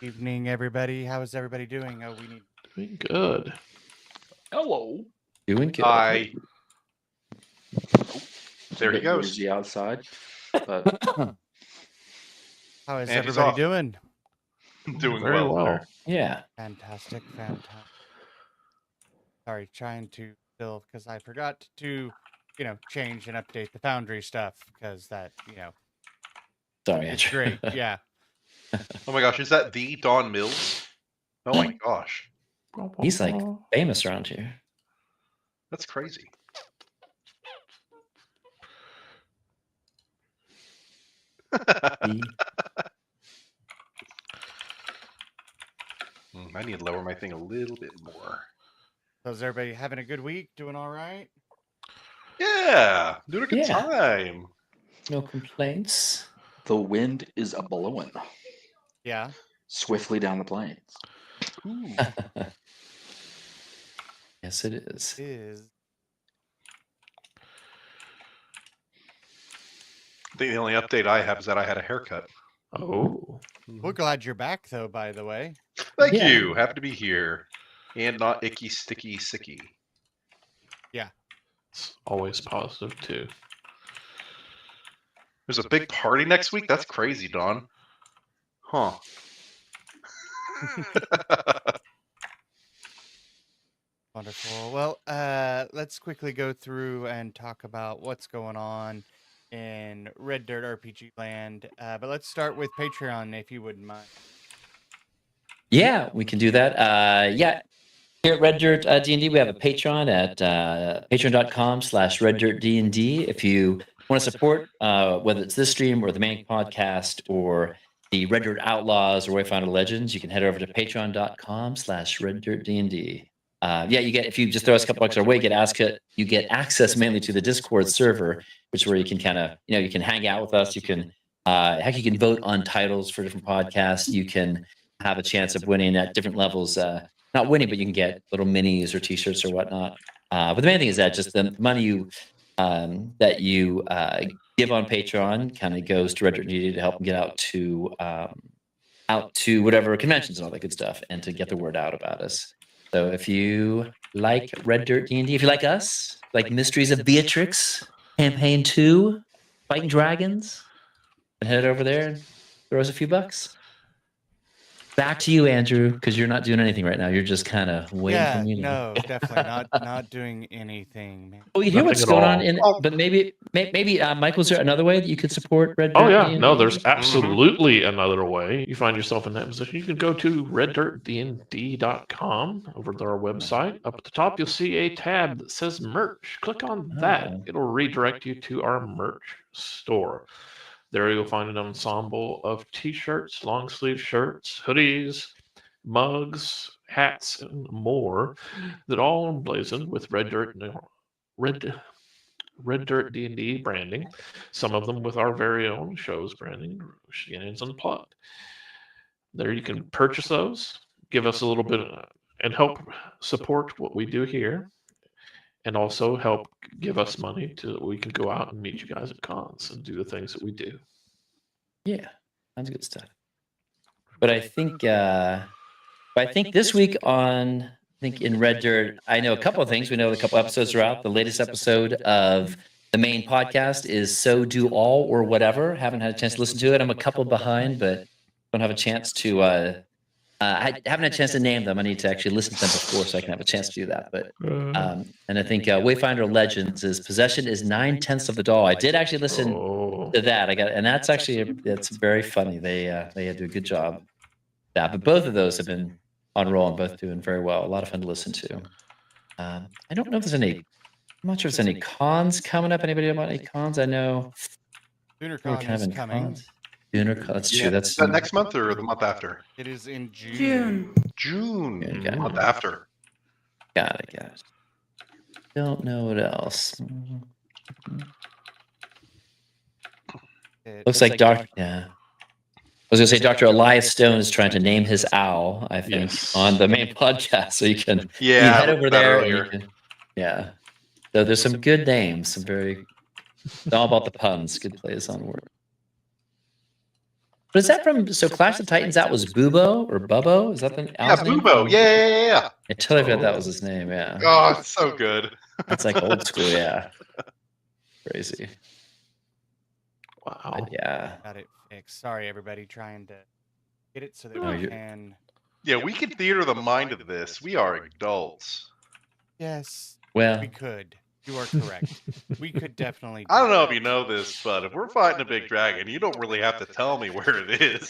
Evening, everybody. How is everybody doing? We need. Doing good. Hello. Doing good. Hi. There he bit goes. noisy outside, but How is And he's everybody off. doing? Doing Very well. well. Yeah. Fantastic. Sorry, trying to still because I forgot to, change and update the Foundry stuff because that, Sorry, it's Andrew. great. Yeah. Oh my gosh, is that the Don Mills? Oh my gosh, He's like famous around here. that's crazy. I need to lower my thing a little bit more. So is everybody having a good week? Doing all right? Yeah, doing a good time. No complaints. the wind is a blowing Yeah. swiftly down the plains. Ooh. Yes, it is. It is. I think the only update I have is that I had a haircut. Oh. We're glad you're back, though. By the way. Thank Yeah. you. Happy to be here, and not icky, sticky, sicky. It's always positive too. There's a big party next week. That's crazy, Don. Huh. Wonderful. Well, let's quickly go through and talk about what's going on in Red Dirt RPG land. But let's start with Patreon, if you wouldn't mind. Yeah, we can do that. Here at Red Dirt D&D, we have a Patreon at patreon.com/reddirtdnd. If you want to support, whether it's this stream or the main podcast or the Red Dirt Outlaws or Wayfinder Legends, you can head over to patreon.com/reddirtdnd. You get, if you just throw us a couple bucks our way, you get access mainly to the Discord server, which is where you can kind of, you can hang out with us. You can, heck, you can vote on titles for different podcasts. You can have a chance of winning at different levels. Not winning, but you can get little minis or T-shirts or whatnot. But the main thing is that just the money that you give on Patreon kind of goes to Red Dirt D&D to help them get out to whatever conventions and all that good stuff, and to get the word out about us. So if you like Red Dirt D&D, if you like us, like Mysteries of Beatrix, Campaign 2, Fighting Dragons, then head over there and throw us a few bucks. Back to you, Andrew, because you're not doing anything right now. You're just kind of waiting for me. No, definitely not doing anything. Man. Oh, you hear what's Nothing at going on? all. But maybe, Michael, is there another way that you could support Red Dirt? Oh yeah, D&D? no, there's absolutely another way. You find yourself in that position, you can go to reddirtdnd.com over to our website. Up at the top, you'll see a tab that says merch. Click on that. It'll redirect you to our merch store. There you'll find an ensemble of t-shirts, long sleeve shirts, hoodies, mugs, hats, and more that all emblazoned with Red Dirt D&D branding. Some of them with our very own show's branding, Shenanigans Unplugged. There you can purchase those, give us a little bit, and help support what we do here, and also help give us money so that we can go out and meet you guys at cons and do the things that we do. Yeah, that's good stuff. But I think this week in Red Dirt, I know a couple of things. We know a couple episodes are out. The latest episode of the main podcast is So Do All or Whatever. Haven't had a chance to listen to it. I'm a couple behind, but don't have a chance to. I haven't had a chance to name them. I need to actually listen to them before so I can have a chance to do that. But and I think Wayfinder Legends is Possession is 9/10 of the Doll. I did actually listen to that. And that's actually that's very funny. They do a good job. Yeah, but both of those have been on roll and both doing very well. A lot of fun to listen to. I don't know if there's any. I'm not sure if there's any cons coming up. Anybody know about any cons? I know. SoonerCon is coming. That's true. That's is that next month or the month after? It is in June. June. Okay. Month after. Got it. Don't know what else. Looks like Dr. Yeah. I was going to say Dr. Elias Stone is trying to name his owl, I think, on the main podcast. So you can head over there. And so there's some good names. It's all about the puns. Good plays on word. Was that from? So Clash of Titans. That was Bubo or Bubbo. Is that the Yeah, Al's name? Bubo. Yeah. I totally forgot that was his name. Yeah. Oh, it's so good. That's like old school. Yeah. Crazy. Wow. But yeah. Got it fixed. Sorry, everybody, trying to get it so that No, we you're- can. Yeah, we can theater the mind of this. We are adults. Yes, Well, we could. You are correct. We could definitely. I don't know if you know this, but if we're fighting a big dragon, you don't really have to tell me where it is.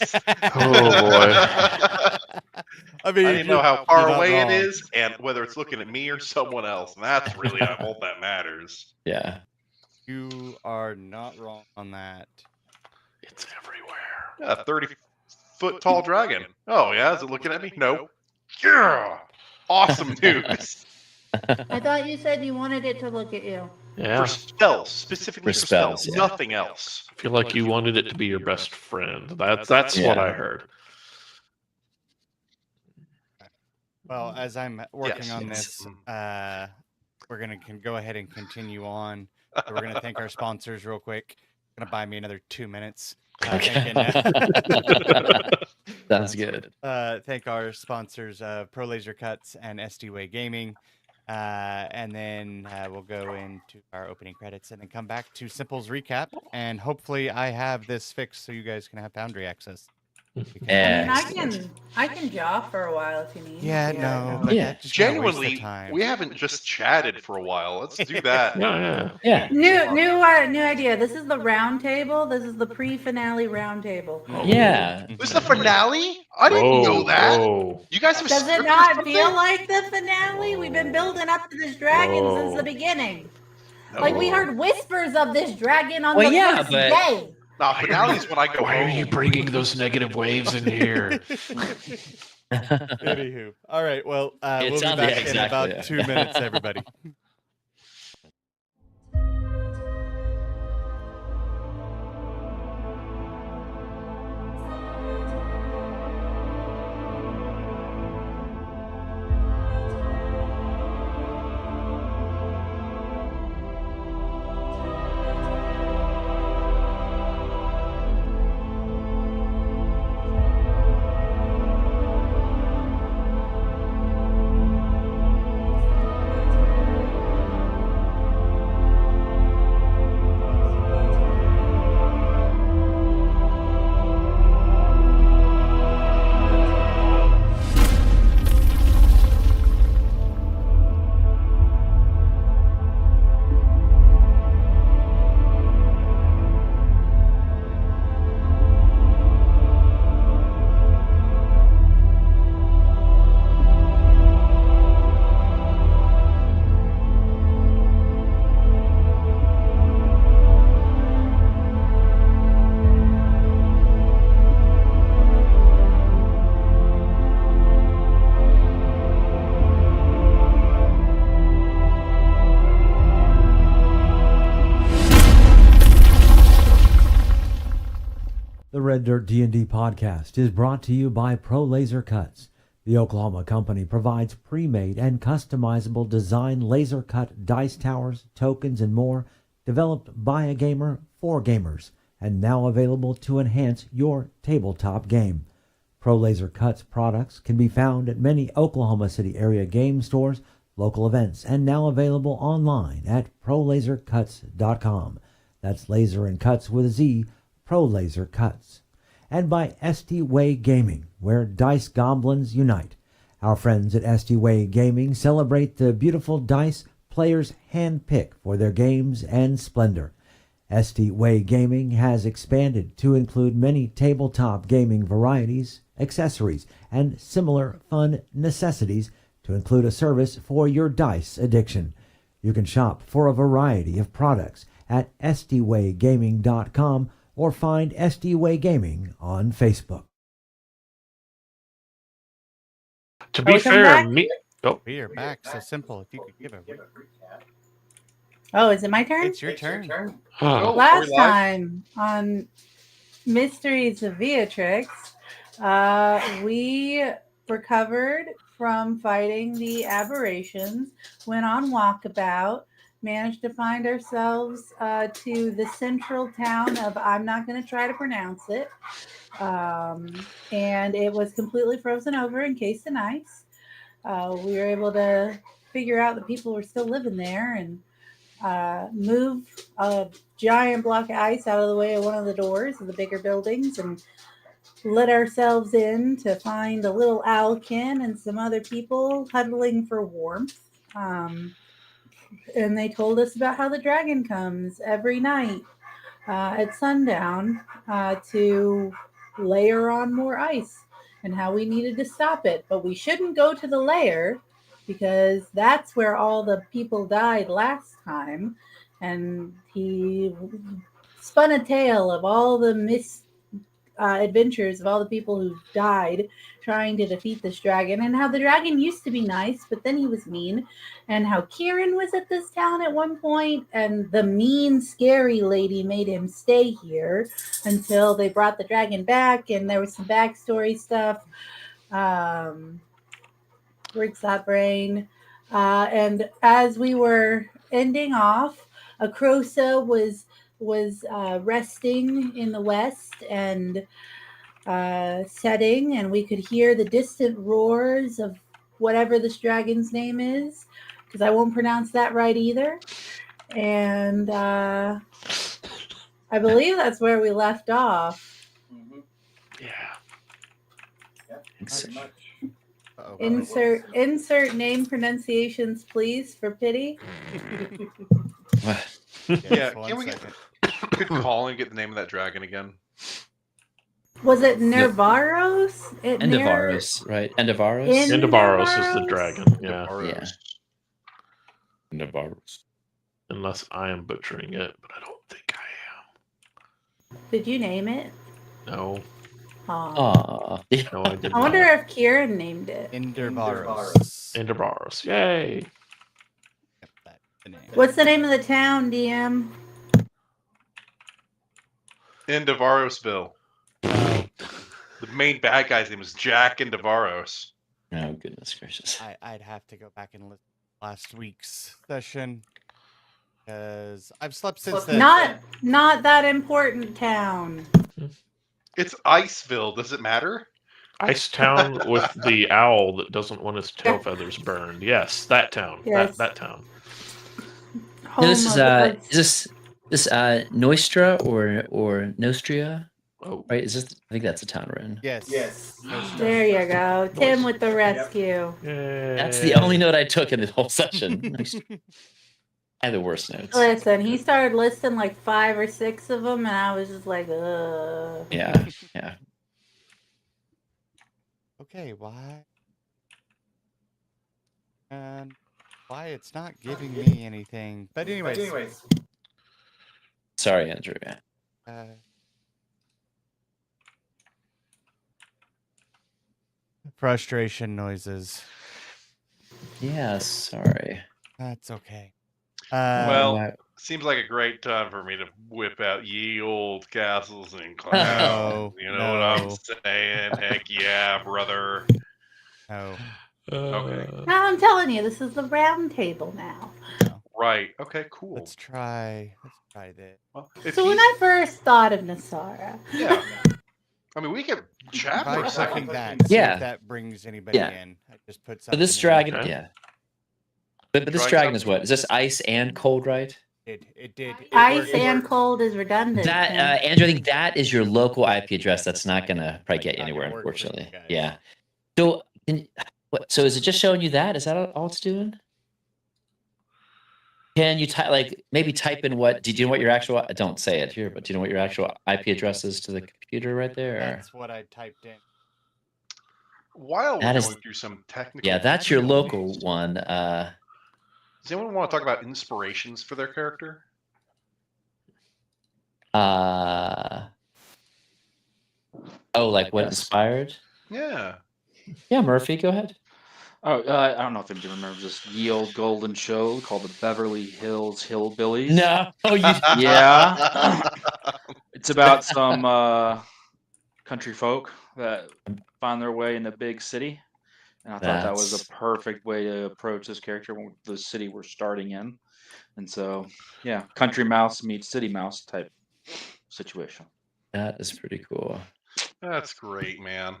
Oh, boy. I mean, I need to know how you're far not away wrong. it is and whether it's looking at me or someone else. And that's really all that matters. yeah. You are not wrong on that. It's everywhere. Yeah, 30-foot tall dragon. Oh, yeah? Is it looking at me? No. Yeah! Awesome news. I thought you said you wanted it to look at you. Yeah. For spells, specifically For for spells. spells, yeah. Nothing else. I feel like you wanted it to be your best friend. That's what Yeah. I heard. Well, as I'm working Yes. on Yes. this, we're gonna go ahead and continue on. So we're gonna thank our sponsors real quick. Gonna buy me another 2 minutes. Okay. Sounds good. Thank our sponsors, Pro Laser Cuts and SD-Way Gaming. And then we'll go into our opening credits and then come back to Simple's recap. And hopefully I have this fixed so you guys can have Foundry access. Yeah. I can jaw for a while if you need. Yeah, no, but Yeah. that just kinda wastes the Genuinely, time. we haven't just chatted for a while. Let's do that. Yeah. Yeah. New idea. This is the round table. This is the pre-finale round table. Yeah. This is the finale? I didn't know that. Whoa. You guys have Does script it or not something? feel like the finale? We've been building up to this dragon since the beginning. Like we heard whispers of this dragon on Well, the yeah, first but- day. Nah, finale's when I go Why are you home. bringing those negative waves in here? Anywho, all right. Well, It we'll be sounds- back yeah, in exactly, about yeah. 2 minutes, everybody. The Red Dirt D&D podcast is brought to you by Pro Laser Cuts. The Oklahoma company provides pre-made and customizable design laser cut dice towers, tokens, and more, developed by a gamer for gamers, and now available to enhance your tabletop game. Pro Laser Cuts products can be found at many Oklahoma City area game stores, local events, and now available online at prolasercuts.com. That's laser and cuts with a Z, Pro Laser Cuts. And by SD-Way Gaming, where dice goblins unite. Our friends at SD-Way Gaming celebrate the beautiful dice players handpick for their games and splendor. SD-Way Gaming has expanded to include many tabletop gaming varieties, accessories, and similar fun necessities to include a service for your dice addiction. You can shop for a variety of products at sdwaygaming.com or find SD-Way Gaming on Facebook. To be Welcome fair, back. We are back. So Simple. If you could give a Oh, is it my turn? it's your turn. Oh, are we Last live? time on Mysteries of Beatrix, we recovered from fighting the aberrations, went on walkabout, managed to find ourselves to the central town of, I'm not going to try to pronounce it. And it was completely frozen over, encased in ice. We were able to figure out that people were still living there and move a giant block of ice out of the way of one of the doors of the bigger buildings and let ourselves in to find a little Alkin and some other people huddling for warmth. And they told us about how the dragon comes every night at sundown to layer on more ice and how we needed to stop it. But we shouldn't go to the lair because that's where all the people died last time. And he spun a tale of all the adventures of all the people who died trying to defeat this dragon, and how the dragon used to be nice, but then he was mean, and how Kieran was at this town at one point, and the mean, scary lady made him stay here until they brought the dragon back, and there was some backstory stuff. Where's that brain? And as we were ending off, a Crosa was resting in the west and setting, and we could hear the distant roars of whatever this dragon's name is, because I won't pronounce that right either. And I believe that's where we left off. Yeah. Uh-oh. Insert name pronunciations, please, for pity. Yeah, One can we second. could Colin get the name of that dragon again? Was it Nervaros? Endevaros, right? Endevaros? Endevaros is the Endevaros? dragon. Yeah. Endevaros. Endevaros. Unless I am butchering it, but I don't think I Did you name it? am. No. Aw. No, I did I wonder not. if Kieran named it. Endervaros. Endevaros. Yay. Yep, that's the name. What's the name of the town, DM? Endevarosville. Oh, The main bad guy's name is Jack Endevaros. Oh, goodness gracious. I'd have to go back and listen to last week's session because I've slept since then. Not that important town. It's Iceville. Does it matter? Ice Town with the owl that doesn't want his tail feathers burned. Yes, that town. Yes. That town. Oh No, this is my God. this Nostra or Nostria? Oh, Right? Is this? I think that's the town we're in. Yes. There you go. Tim with the rescue. That's the only note I took in the whole session. I had the worst notes. Listen, he started listing like 5 or 6 of them, and I was just like, ugh. Yeah. Okay, why? And why it's not giving me anything. But anyways. Sorry, Andrew. Frustration noises. Yeah, sorry. That's okay. Well, seems like a great time for me to whip out ye old castles and clowns. No, You know what I'm saying? Heck yeah, brother. no. Okay. Now I'm telling you, this is the round table now. Right. Okay, cool. Let's try this. Well, if So when he- I first thought of Nasara, yeah. I mean, we could chat for Try a second. clicking that. See Yeah. if that brings anybody Yeah. in. I just put But something. this in. dragon, Okay. yeah. But this Try dragon is something. what? Is this ice and cold, right? It did. It ice worked. and cold is redundant. That Tim. Andrew, I think that is your local IP address. That's not gonna probably get you Not gonna anywhere, work for you unfortunately. guys. Yeah. So, so is it just showing you that? Is that all it's doing? Can you maybe type in what? Do you know what your actual? Don't say it here, but do you know what your actual IP address is to the computer right there? Or? That's what I typed in. While we're That is- going through some technical, Yeah, that's your local difficulties, one. Does anyone want to talk about inspirations for their character? Like what Yes. inspired? Yeah. Yeah, Murphy, go ahead. Oh, I don't know if anybody remembers this ye old golden show called the Beverly Hills Hillbillies. No, you. Yeah. It's about some country folk that find their way in the big city. And I thought that was That's- a perfect way to approach this character, the city we're starting in. And so, yeah, country mouse meets city mouse type situation. That is pretty cool. That's great, man.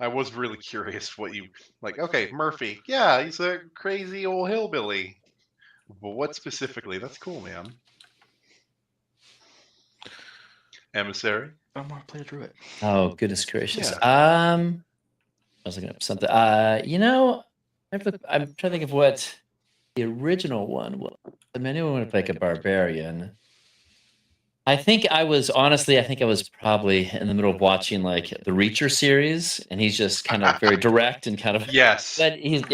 I was really curious what you like. Okay, Murphy. Yeah, he's a crazy old hillbilly. But what specifically? That's cool, man. Emissary. I want to play through it. Oh, goodness gracious. Yeah. I was looking up something. I'm trying to think of what the original one was. I mean, I knew I wanted to play like a barbarian. I think I was probably in the middle of watching like the Reacher series, and he's just kind of very direct and kind of. Yes. But he's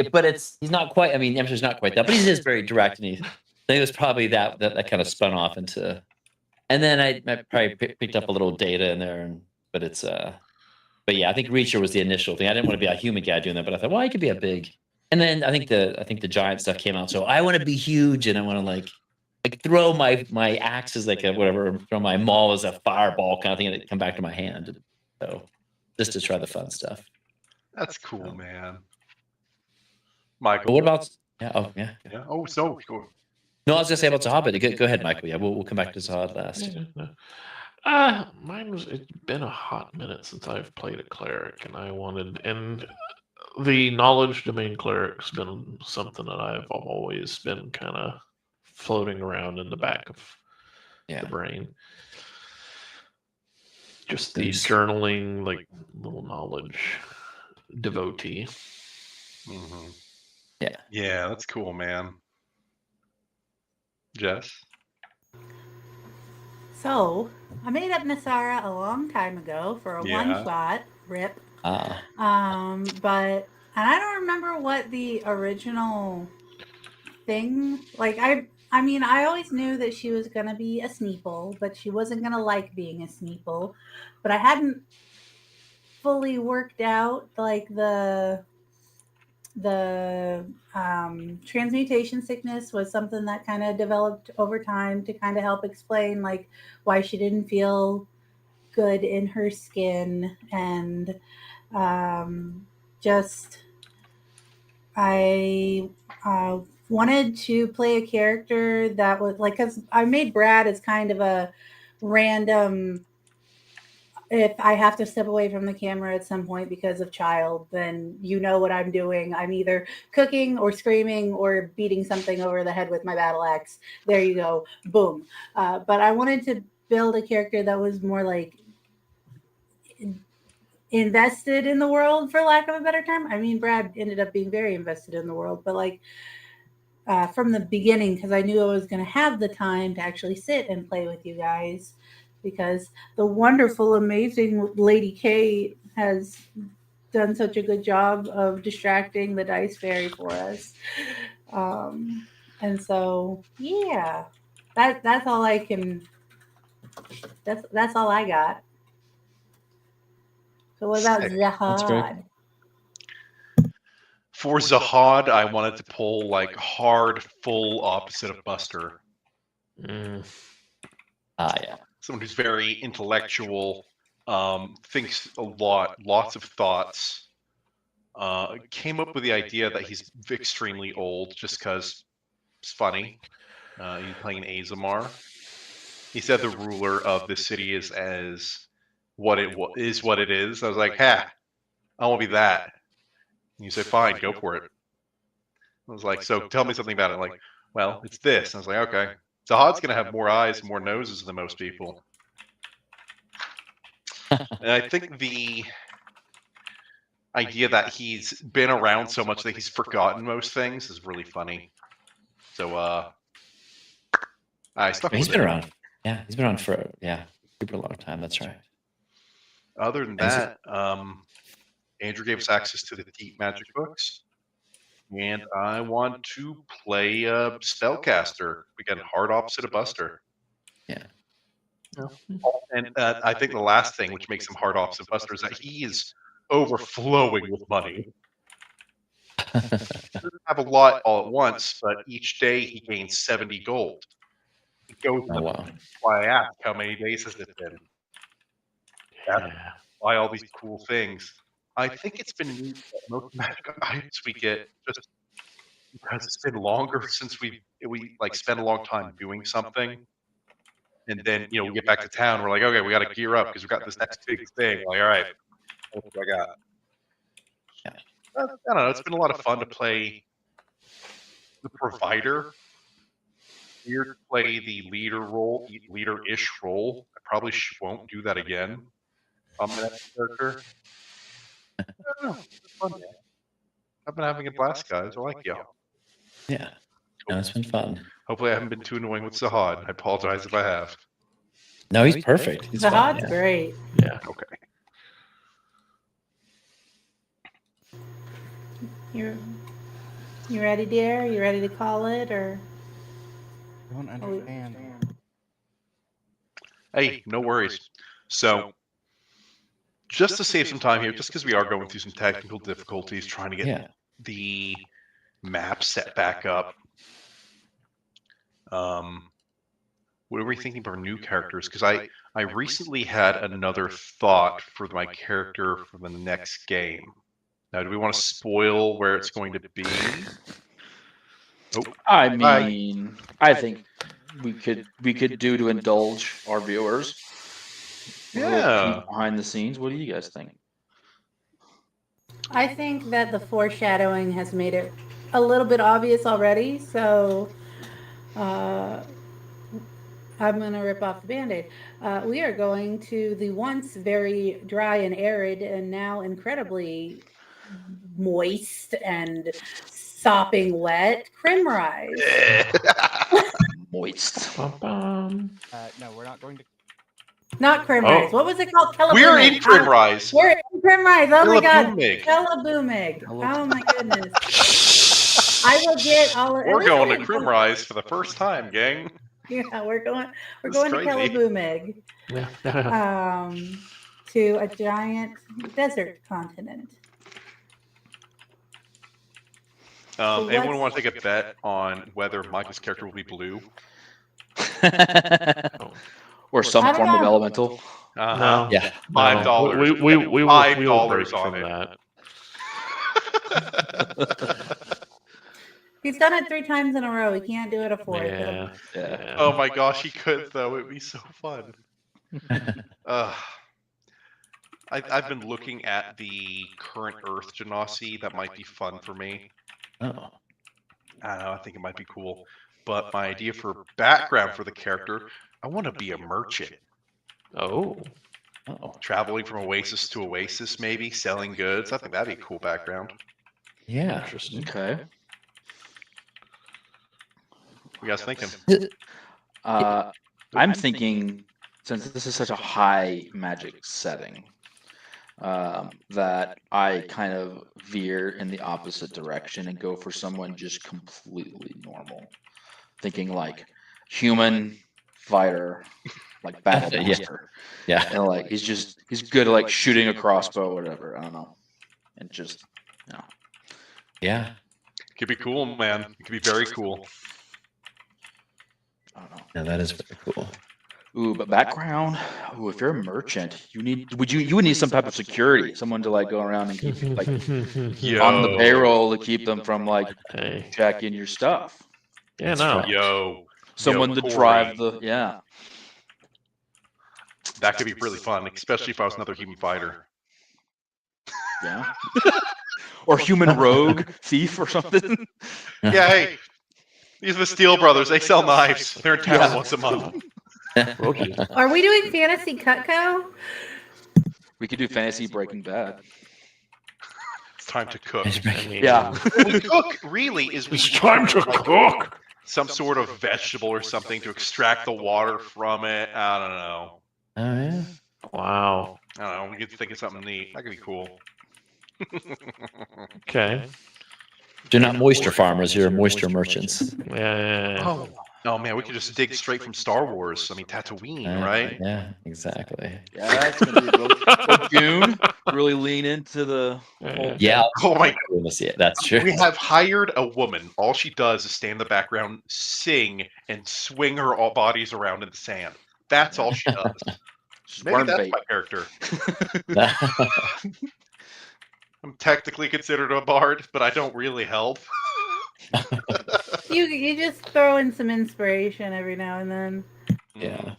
not quite. I mean, Emperor's not quite that, but he is very direct, and I think it was probably that kind of spun off into. And then I probably picked up a little data in there, but yeah, I think Reacher was the initial thing. I didn't want to be a human guy doing that, but I thought, well, I could be a big. And then I think the giant stuff came out, so I want to be huge, and I want to like throw my axe as like a whatever, throw my maul as a fireball kind of thing, and it come back to my hand. So just to try the fun stuff. That's cool, man. But Michael. what about? Yeah. Oh yeah. Yeah. Oh, so cool. No, I was gonna say about Zahad, but go ahead, Michael. Yeah, we'll come back to Zahad last. Mine was. It's been a hot minute since I've played a cleric, and the knowledge domain cleric's been something that I've always been kind of floating around in the back of the brain. Just the journaling, like little knowledge devotee. Mm-hmm. Yeah. Yeah, that's cool, man. Jess? So, I made up Nasara a long time ago for a one-shot rip. But and I don't remember what the original thing. Like I mean, I always knew that she was gonna be a Sneeple, but she wasn't gonna like being a Sneeple. But I hadn't fully worked out like the transmutation sickness was something that kind of developed over time to kind of help explain like why she didn't feel good in her skin, and just I wanted to play a character that was like, because I made Brad as kind of a random, if I have to step away from the camera at some point because of child, then you know what I'm doing. I'm either cooking or screaming or beating something over the head with my battle axe. There you go. Boom. But I wanted to build a character that was more like invested in the world, for lack of a better term. I mean, Brad ended up being very invested in the world, but like from the beginning, because I knew I was going to have the time to actually sit and play with you guys, because the wonderful, amazing Lady K has done such a good job of distracting the dice fairy for us. And so, yeah, that's all I can. That's all I got. So what about Zahad? For Zahad, I wanted to pull like hard, full opposite of Buster. Yeah. Someone who's very intellectual, thinks a lot, lots of thoughts. Came up with the idea that he's extremely old just because it's funny. He's playing Azamar. He said the ruler of the city is what it is. I was like, ha, I won't be that. And you said, fine, go for it. I was like, so tell me something about it. I'm like, well, it's this. And I was like, okay. Zahad's going to have more eyes, more noses than most people. And I think the idea that he's been around so much that he's forgotten most things is really funny. So, I stuck with it. He's been around. Yeah, he's been around for super long time. That's right. Other than that, Andrew gave us access to the Deep Magic books. And I want to play a spellcaster. Again, hard opposite of Buster. Yeah. And I think the last thing which makes him hard opposite of Buster is that he is overflowing with money. He doesn't have a lot all at once, but each day he gains 70 gold. It goes up. Why I asked how many days has it been? Buy all these cool things. I think it's been neat that most magic items we get just because it's been longer since we like spent a long time doing something. And then, we get back to town. We're like, okay, we got to gear up because we got this next big thing. Like, all right, what do I got? Yeah. I don't know. It's been a lot of fun to play the provider. Here to play the leader-ish role. I probably won't do that again on my next character. I don't know. It's fun, man. I've been having a blast, guys. I like y'all. Yeah. No, it's been fun. Hopefully, I haven't been too annoying with Sahad. I apologize if I have. No, he's perfect. He's fun, Sahad's great. Yeah. Okay. You ready, dear? You ready to call it, or? I don't understand. Hey, no worries. So, just to save some time here, just because we are going through some technical difficulties trying to get the map set back up. What are we thinking of our new characters? Because I recently had another thought for my character for the next game. Now, do we want to spoil where it's going to be? Oh, I mean, I think we could do to indulge our viewers. A little yeah. peek behind the scenes. What do you guys think? I think that the foreshadowing has made it a little bit obvious already, so I'm going to rip off the Band-Aid. We are going to the once very dry and arid and now incredibly moist and sopping wet Primrise. Moist. Bum-bum. No, we're not going to. Not Primrise. Oh. What was it called? We're in Kelabumig. Primrise. We're in Primrise. Oh my God. Kelabumig. Kelabumig. Oh my goodness. I will get all of We're going to Primrise for the first time, gang. Yeah, we're going to crazy. Kelabumig. Yeah. To a giant desert continent. Anyone want to take a bet on whether Michael's character will be blue? Or some I don't form of know. elemental. No. Yeah. $5. We will $5 break on from it. that. He's done it 3 times in a row. He can't do it a 4th. Yeah. Yeah. Oh my gosh, he could though. It'd be so fun. I've been looking at the current Earth Genasi. That might be fun for me. Oh. I don't know. I think it might be cool. But my idea for background for the character, I want to be a merchant. Oh. Oh. Traveling from oasis to oasis, maybe selling goods. I think that'd be a cool background. Yeah. Interesting. Okay. What you guys thinking? I'm thinking, since this is such a high magic setting, that I kind of veer in the opposite direction and go for someone just completely normal. Thinking like human fighter, like battle Yeah. master. Yeah. And like he's good at like shooting a crossbow or whatever. I don't know. And just Yeah. Could be cool, man. It could be very cool. I don't know. No, that is very cool. Ooh, but background. Ooh, if you're a merchant, you would need some type of security, someone to like go around and keep like on the payroll to keep them from like Hey. jacking your stuff. Yeah, no. Yo. Someone to Corey. drive the That could be really fun, especially if I was another human fighter. yeah. Or human rogue thief or something. Yeah, hey. These are the Steel Brothers. They sell knives. They're in town once a month. Rogie. Are we doing Fantasy Cutco? We could do fantasy Breaking Bad. It's time to cook. I mean, Yeah. We cook, really, is we It's time to cook. some sort of vegetable or something to extract the water from it. I don't know. Oh yeah. Wow. I don't know. We could think of something neat. That could be cool. Okay. You're not moisture farmers. You're moisture merchants. Yeah. Oh man, we could just dig straight from Star Wars. I mean, Tatooine, right? Yeah. Exactly. Yeah, that's gonna be both June. Really lean into the whole Yeah. Oh my Goodness, yeah, that's true. We have hired a woman. All she does is stand in the background, sing, and swing her all bodies around in the sand. That's all she does. Maybe worm that's bait. my character. I'm technically considered a bard, but I don't really help. You just throw in some inspiration every now and then. Yeah.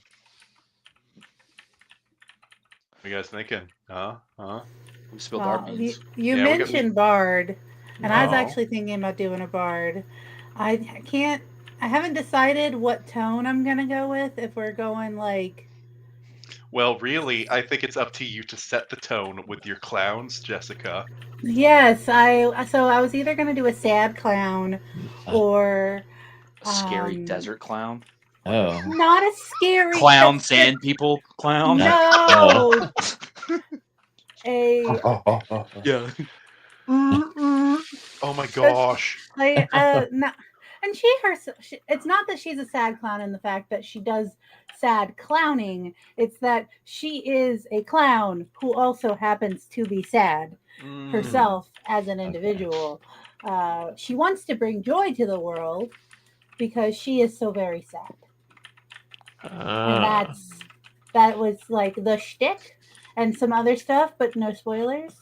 What are you guys thinking? Huh? We spilled our Well, beans. you Yeah, mentioned Bard, and I was Oh. actually thinking about doing a Bard. I haven't decided what tone I'm gonna go with. If we're going like, Well, really, I think it's up to you to set the tone with your clowns, Jessica. yes, I was either gonna do a sad clown or A scary um, desert clown. Oh. not a scary Clown just- sand people clown. No, a Yeah. Oh my gosh. like not, and it's not that she's a sad clown in the fact that she does sad clowning. It's that she is a clown who also happens to be sad herself as an individual. She wants to bring joy to the world because she is so very sad, and that was like the shtick and some other stuff, but no spoilers.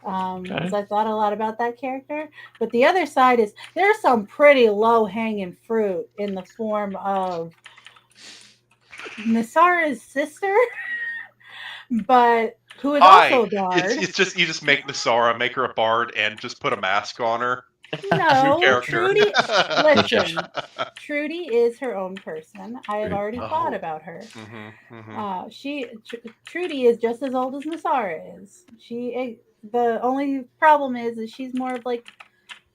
Because I thought a lot about that character. But the other side is there's some pretty low hanging fruit in the form of Nasara's sister, but who is also a bard. It's just you just make Nasara, make her a bard, and just put a mask on her. No, character. Trudy. Listen, Trudy is her own person. I have already thought Oh. about her. Mm-hmm. Trudy is just as old as Nasara is. The only problem is she's more of like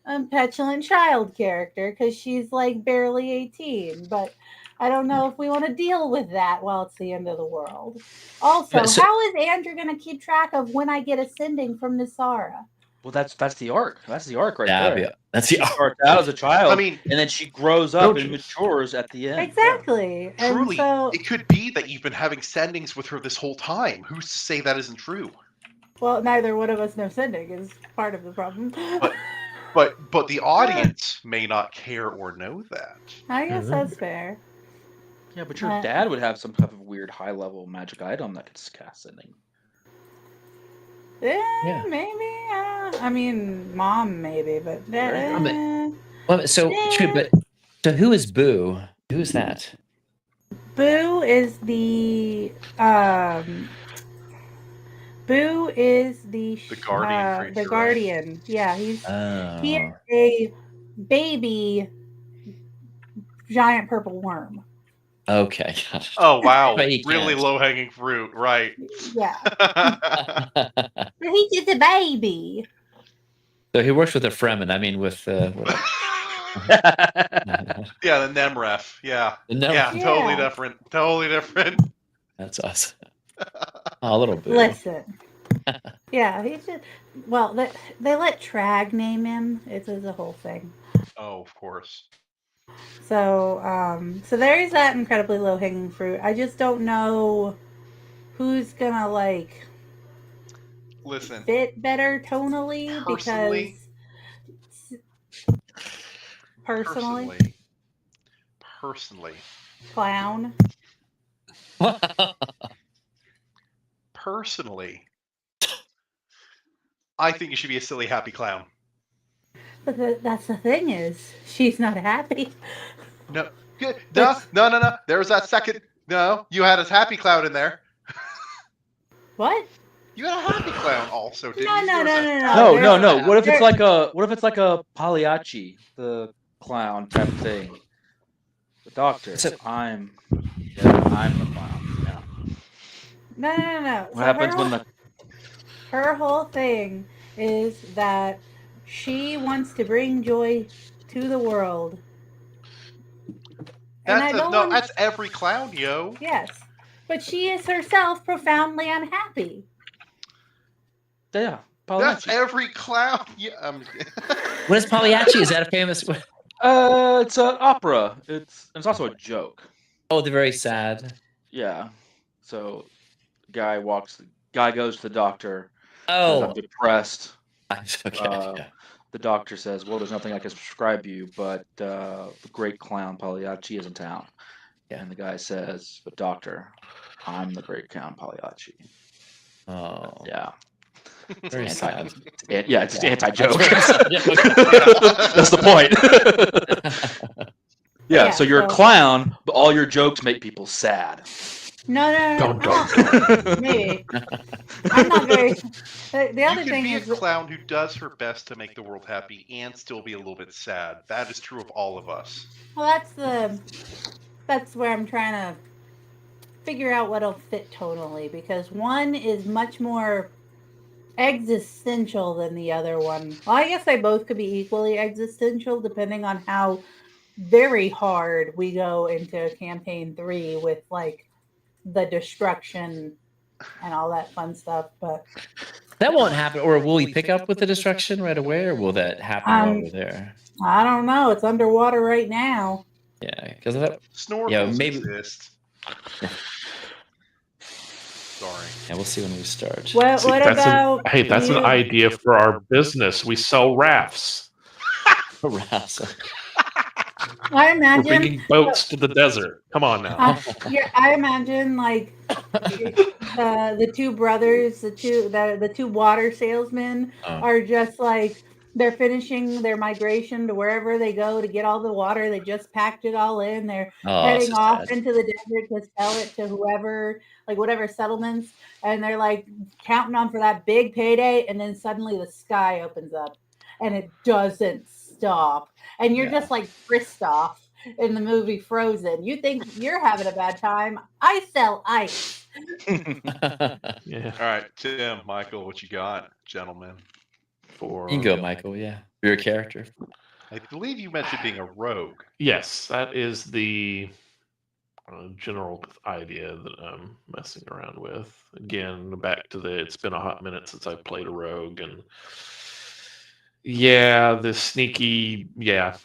a petulant child character because she's like barely 18. But I don't know if we want to deal with that while it's the end of the world. Also, how is Andrew going to keep track of when I get ascending from Nasara? Well, that's the arc. That's the arc right there. That's the She starts out as a child. I mean, and then she grows up and matures at the end. Exactly. Yeah. Truly, and so, it could be that you've been having sendings with her this whole time. Who's to say that isn't true? Well, neither one of us know sending is part of the problem. But the audience may not care or know that. I guess that's fair. Yeah, but your dad would have some type of weird high level magic item that could cast sending. Yeah, maybe. I mean, mom maybe, but so who is Boo? Who's that? Boo is the guardian. The guardian. Yeah, he is Oh. a baby giant purple worm. Okay. Oh wow! But he Really can't. low hanging fruit, right? Yeah, but he's just a baby. So he works with a Fremen. I mean, with Yeah, the Nemref. Yeah, Yeah. totally different. Totally different. That's awesome. Oh, a little Boo. Listen. Yeah, he's just they let Trag name him. It's a whole thing. Oh, of course. So so there is that incredibly low hanging fruit. I just don't know who's gonna like Listen, fit better tonally personally, because personally, clown. Personally, I think you should be a silly, happy clown. But that's the thing is, she's not happy. No, no. There's that second. No, you had a happy clown in there. What? You had a happy clown also, didn't you? No. What if it's like a Pagliacci, the clown type thing? The doctor. I'm the clown. Yeah. No. What happens when her whole thing is that she wants to bring joy to the world. That's every clown, yo. Yes, but she is herself profoundly unhappy. Yeah, that's every clown. Yeah. What is Pagliacci? Is that a famous? It's an opera. It's also a joke. Oh, they're very sad. Yeah. So, guy goes to the doctor. Oh, I'm depressed. Okay. The doctor says, "Well, there's nothing I can prescribe you, but the great clown Pagliacci is in town." Yeah. And the guy says, "But doctor, I'm the great clown Pagliacci." Oh. Yeah. Very sad. Yeah, it's an anti-joke. That's very sad. Yeah, That's the point. Yeah, yeah, so you're a so- clown, but all your jokes make people sad. No. Dun, dun, Maybe. I'm not very. The You other can thing be a is, clown who does her best to make the world happy and still be a little bit sad. That is true of all of us. well, that's where I'm trying to figure out what'll fit tonally, because one is much more existential than the other one. Well, I guess they both could be equally existential depending on how very hard we go into campaign 3 with like the destruction and all that fun stuff. But That won't happen. Or will we pick up with the destruction right away, or will that happen while we're there? I don't know. It's underwater right now. Yeah, because of that. Snorkels maybe- exist. Sorry. Yeah, we'll see when we start. What That's about that's an you? idea for our business. We sell rafts. Arousal. I We're imagine. bringing boats to the desert. Come on now. I imagine like the two brothers, the two water salesmen Oh. are just like they're finishing their migration to wherever they go to get all the water. They just packed it all in. They're Oh, heading so off sad. into the desert to sell it to whoever, like whatever settlements, and they're like counting on for that big payday, and then suddenly the sky opens up and it doesn't stop. And you're just like Kristoff in the movie Frozen. You think you're having a bad time. I sell ice. Yeah. All right, Tim, Michael, what you got, gentlemen? For You can go, Michael. Yeah, your character. I believe you mentioned being a rogue. Yes, that is the general idea that I'm messing around with. Again, back to it's been a hot minute since I've played a rogue, and yeah, the sneaky,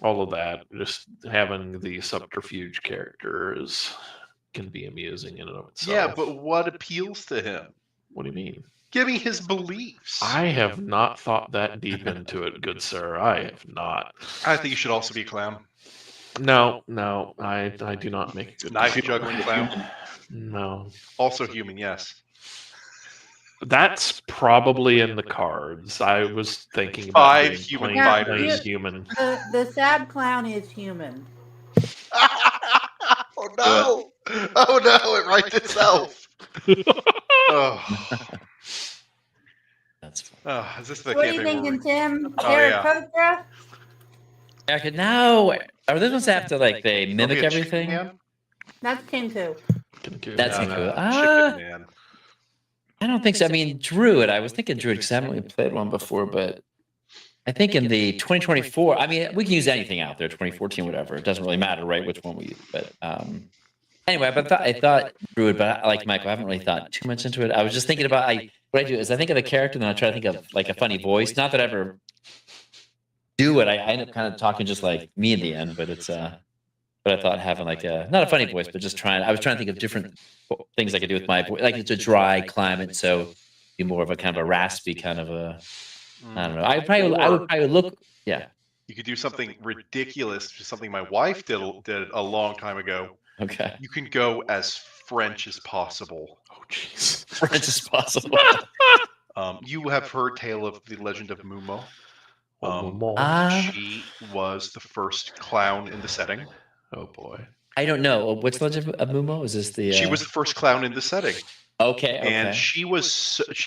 all of that. Just having the subterfuge characters can be amusing in and of itself. Yeah, but what appeals to him? What do you mean? Give me his beliefs. I have not thought that deep into it, good sir. I have not. I think you should also be a clown. No, I do not make a good Knife juggling clown. No. Also human, yes. That's probably in the cards. I was thinking about Five being human plain fighters. human. The sad clown is human. Oh no! Oh no! It writes itself. Oh. That's fun. Oh, is this the What are you campaign thinking, Tim? Oh, Aarakocra? Okay, now are those ones have to like they Don't mimic be a chicken everything? man? That's Kinko. That's No, Kinko. chicken man. I don't think so. I mean, Druid. I was thinking Druid because I haven't really played one before, but I think in the 2024. I mean, we can use anything out there, 2014, whatever. It doesn't really matter, right? Which one we use. But anyway, but I thought Druid, but like Michael, I haven't really thought too much into it. I was just thinking about what I do is I think of the character, and then I try to think of like a funny voice. Not that I ever do it. I end up kind of talking just like me in the end, but it's but I thought having like not a funny voice, but just I was trying to think of different things I could do with my voice. Like it's a dry climate, so be more of a kind of a raspy kind of a. I don't know. I would probably look. Yeah. You could do something ridiculous, which is something my wife did a long time ago. Okay. You can go as French as possible. Oh, jeez. French as possible. You have heard tale of the legend of Mumo. She was the first clown in the setting. Oh boy. I don't know. What's the legend of Mumo? Is this the? She was the first clown in the setting. Okay. And she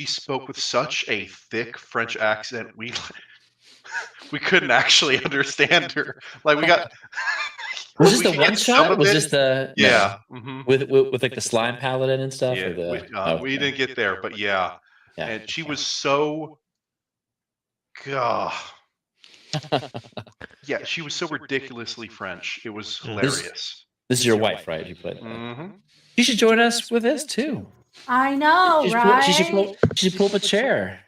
spoke with such a thick French accent. We couldn't actually understand her. Like we got. Was this we the could one get some shot? of Was it. this the? Yeah. No. Mhm. With like the slime paladin and stuff. Yeah. Or the, We okay. didn't get there, but yeah. And she was so. God. Yeah, she was so ridiculously French. It was hilarious. This is your wife, right? You played. Mm-hmm. You should join us with this too. I know, right? She should pull up a chair.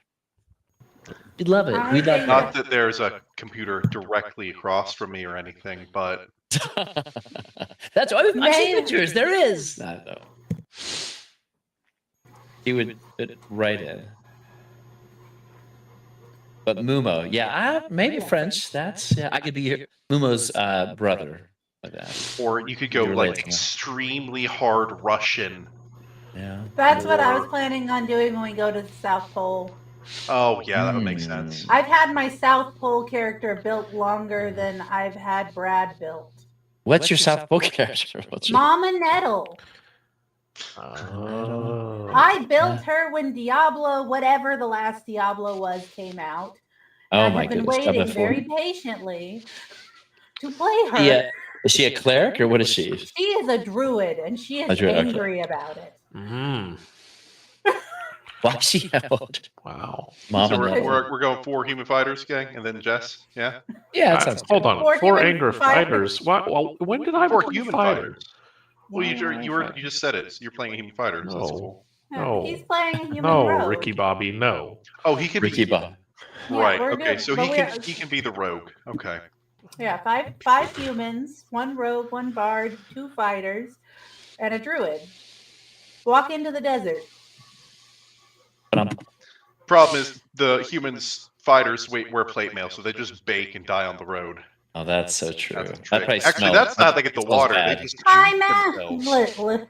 You'd love it. I We'd love think- Not that there's a computer directly across from me or anything, but That's I've seen Maybe. pictures. There is. I don't know. He would fit right in. But Mumo, yeah, maybe French. That's I could be Mumo's brother. Like that. or you could go You're like right. extremely hard Russian. Yeah. That's what I was planning on doing when we go to the South Pole. Oh yeah, that would make sense. I've had my South Pole character built longer than I've had Brad built. What's your South Pole character? Mama Nettle. Oh. I built her when Diablo, whatever the last Diablo was, came out. Oh I my have been goodness. waiting very patiently to play her. Yeah. Is she a cleric or what is she? She is a druid, and she is angry about it. Why is she out? Wow. So we're going 4 human fighters, gang, and then Jess. Yeah. Yeah. That sounds hold good. on. 4 human angry fighters. Well, when did I have 4 human fighters? Well, you just said it. So you're playing a human fighter. So that's cool. No. He's playing a human No, rogue. Ricky Bobby. No. Oh, he can Ricky be Bob. right. Yeah, Okay, good, so he can be the rogue. Okay. Yeah, five humans, 1 rogue, 1 bard, 2 fighters, and a druid. Walk into the desert. Problem is the humans fighters wear plate mail, so they just bake and die on the road. Oh, that's so true. That's the That trick. probably Actually, smells- that's not how they get the smells water. bad. They just juice themselves.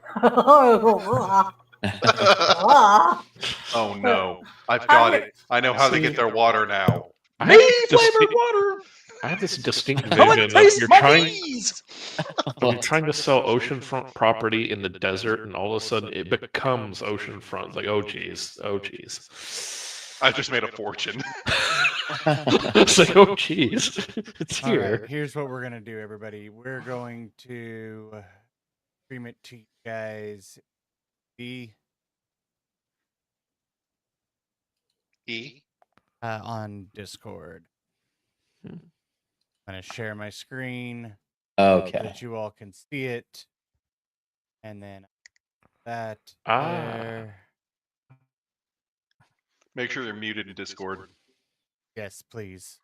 Oh no, I've got it. I know how they get their water now. I have this distinct vision of you're trying to sell oceanfront property in the desert, and all of a sudden it becomes oceanfront. It's like, oh geez. I just made a fortune. It's like, oh geez, it's All here. right, here's what we're gonna do, everybody. We're going to stream it to you guys. On Discord. I'm gonna share my screen so Okay. that you all can see it, and then that there. Make sure you're muted in Discord. Yes, please.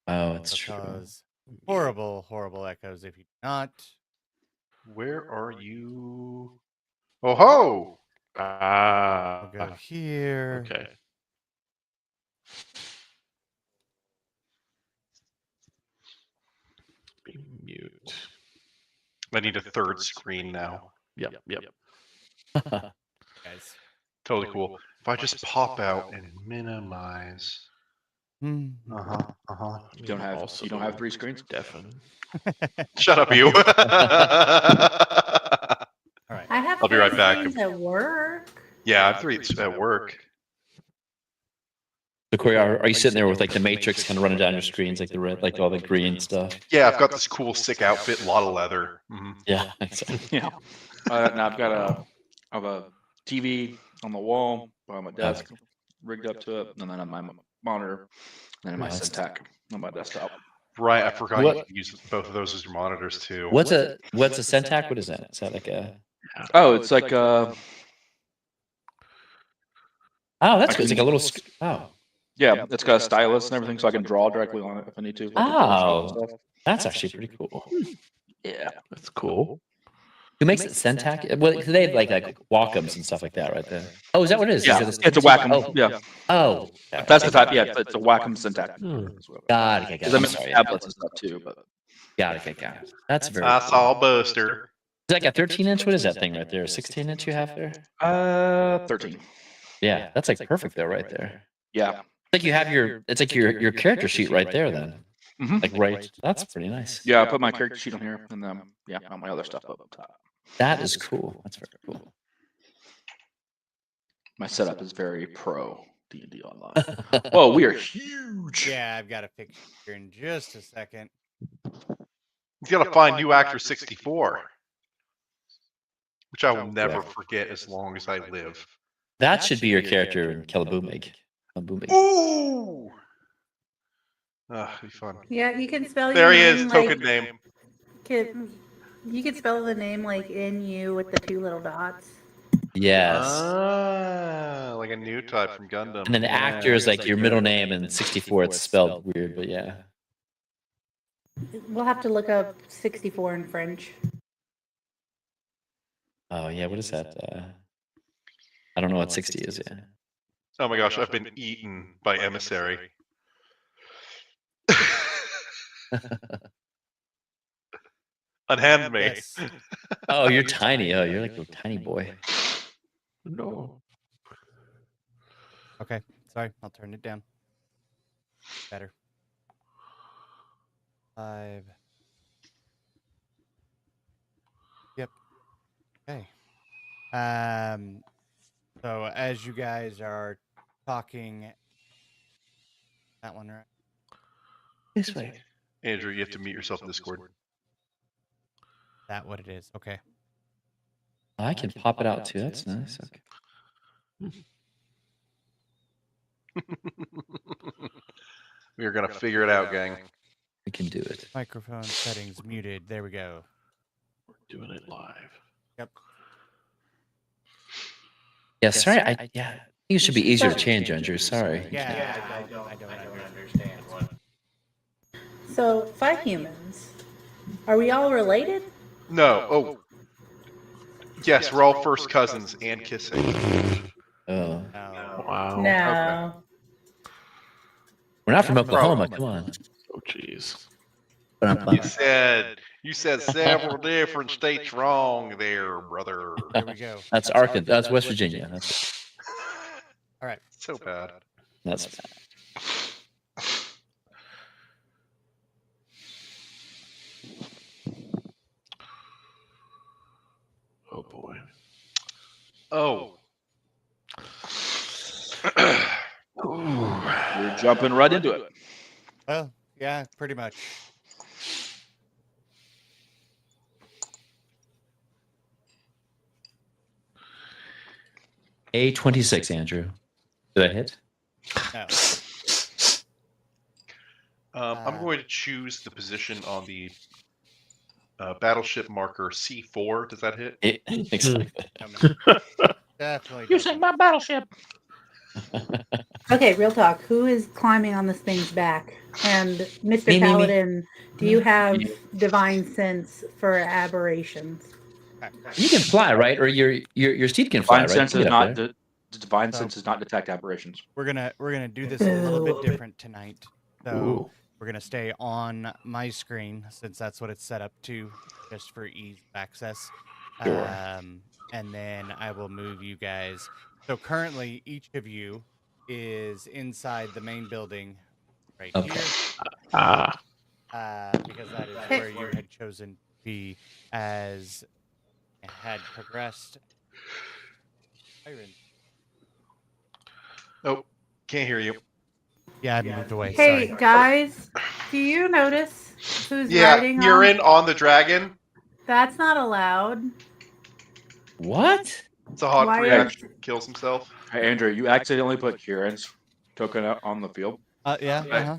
Oh, it's true. Because horrible echoes if you do not. Where are you? Oh ho! I'll go here. Okay. Mute. I need a 3rd screen now. Yep. Guys. Totally cool. If I just pop out and minimize. Mm. You don't have 3 screens? Deafening. Shut up, you. All right. I have I'll be right back. screens at work. Yeah, I have 3 at work. So Corey, are you sitting there with like the Matrix kind of running down your screens, like the red, like all the green stuff? Yeah, I've got this cool, sick outfit, a lot of leather. Yeah. Yeah. Now I've got a TV on the wall by my desk, rigged up to it, and then on my monitor, and then my Syntec on my desktop. Right, I forgot you can use both of those as your monitors too. What's a Syntec? What is that? Is that like a? Oh, it's like Oh, that's good. It's like a little. Oh. Yeah, it's got a stylus and everything, so I can draw directly on it if I need to. Oh, that's actually pretty cool. Yeah, That's cool. Who makes it Syntec? Well, they have like Wacom's and stuff like that, right there. Oh, is that what it is? yeah, Is it it's a Wacom. Oh. Yeah, Oh, that's the type. Yeah, it's a Wacom Syntec. got it. Because I mean, tablets and stuff too, but Got it. That's very. I Cool. saw Buster. Is that like a 13-inch? What is that thing right there? 16-inch you have there? 13. Yeah, that's like perfect though, right there. Yeah. It's like you have it's like your character sheet right there then. Mhm. Like right, that's pretty nice. Yeah, I put my character sheet on here, and then all my other stuff up top. That is cool. That's very cool. My setup is very pro D&D Online. Whoa, we are huge. Yeah, I've got to fix it here in just a second. You gotta find new actor 64, which I will never forget as long as I live. That should be your character in Kelabumig. Ooh! It'd be fun. Yeah, you can spell There your he name is, like, token name. You could spell the name like NU with the 2 little dots. Yes. Like a new type from Gundam. And then actor is like your middle name, and 64 it's spelled weird, but yeah. We'll have to look up 64 in French. Oh yeah, what is that? I don't know what 60 is. Yeah. Oh my gosh, I've been eaten by emissary. Unhand me. Yes. Oh, you're tiny. Oh, you're like a tiny boy. No. Okay. Sorry, I'll turn it down. Better. 5. Yep. Okay. So as you guys are talking, that one right? This way. Andrew, you have to mute yourself in Discord. That what it is? Okay. I can pop it out too. That's nice. Okay. We are gonna figure it out, gang. We can do it. Microphone settings muted. There we go. We're doing it live. Yep. Yeah, sorry. I think it should be easier to change, Andrew. Sorry. Yeah, I don't understand what. So 5 humans. Are we all related? No. Oh. Yes, we're all first cousins and kissing. Oh, No. Wow. No. we're not from Oklahoma. Come on. Oh, jeez. You said several different states wrong there, brother. Here we go. That's Arkansas. That's West Virginia. That's All right. So bad. that's bad. Oh boy. Oh. You're jumping right into it. Well, yeah, pretty much. A26, Andrew. Did I hit? No. I'm going to choose the position on the battleship marker C4. Does that hit? Exactly. No. Definitely. Using my battleship. Okay, real talk. Who is climbing on this thing's back? And Mr. Me. Paladin, do you have divine sense for aberrations? You can fly, right? Or your steed can fly, Divine right? sense You is can get up not there. the divine So- sense does not detect aberrations. We're gonna do this a little bit different tonight. So Ooh. we're gonna stay on my screen since that's what it's set up to, just for ease of access. Sure. And then I will move you guys. So currently, each of you is inside the main building, right Okay. here, because that is where you had chosen to be as had progressed. Oh, can't hear you. Yeah, I moved away. Hey, Sorry. guys, do you notice who's Yeah, riding you're on? in on the dragon. That's not allowed. What? It's a hot Why free are- action. Kills himself. Hey, Andrew, you accidentally put Kieran's token out on the field. Yeah. Hey. Uh-huh.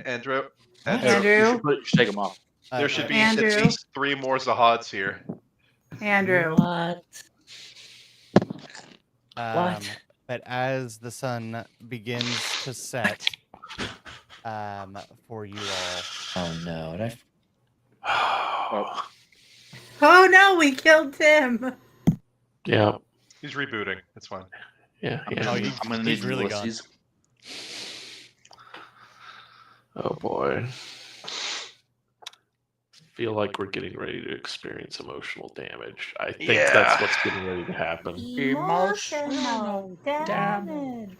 Andrew. What? You Andrew, should take him off. There should be Andrew. at least 3 more Zahads here. Andrew. What? But as the sun begins to set, for you all, Oh no! Did I Oh, Oh no, we killed Tim. Yeah. He's rebooting. It's fine. Yeah. I'm Yeah. gonna, you- I'm gonna he's need really gone. Ulysses. Oh boy. Feel like we're getting ready to experience emotional damage. I think that's what's getting ready to happen. Emotional damage.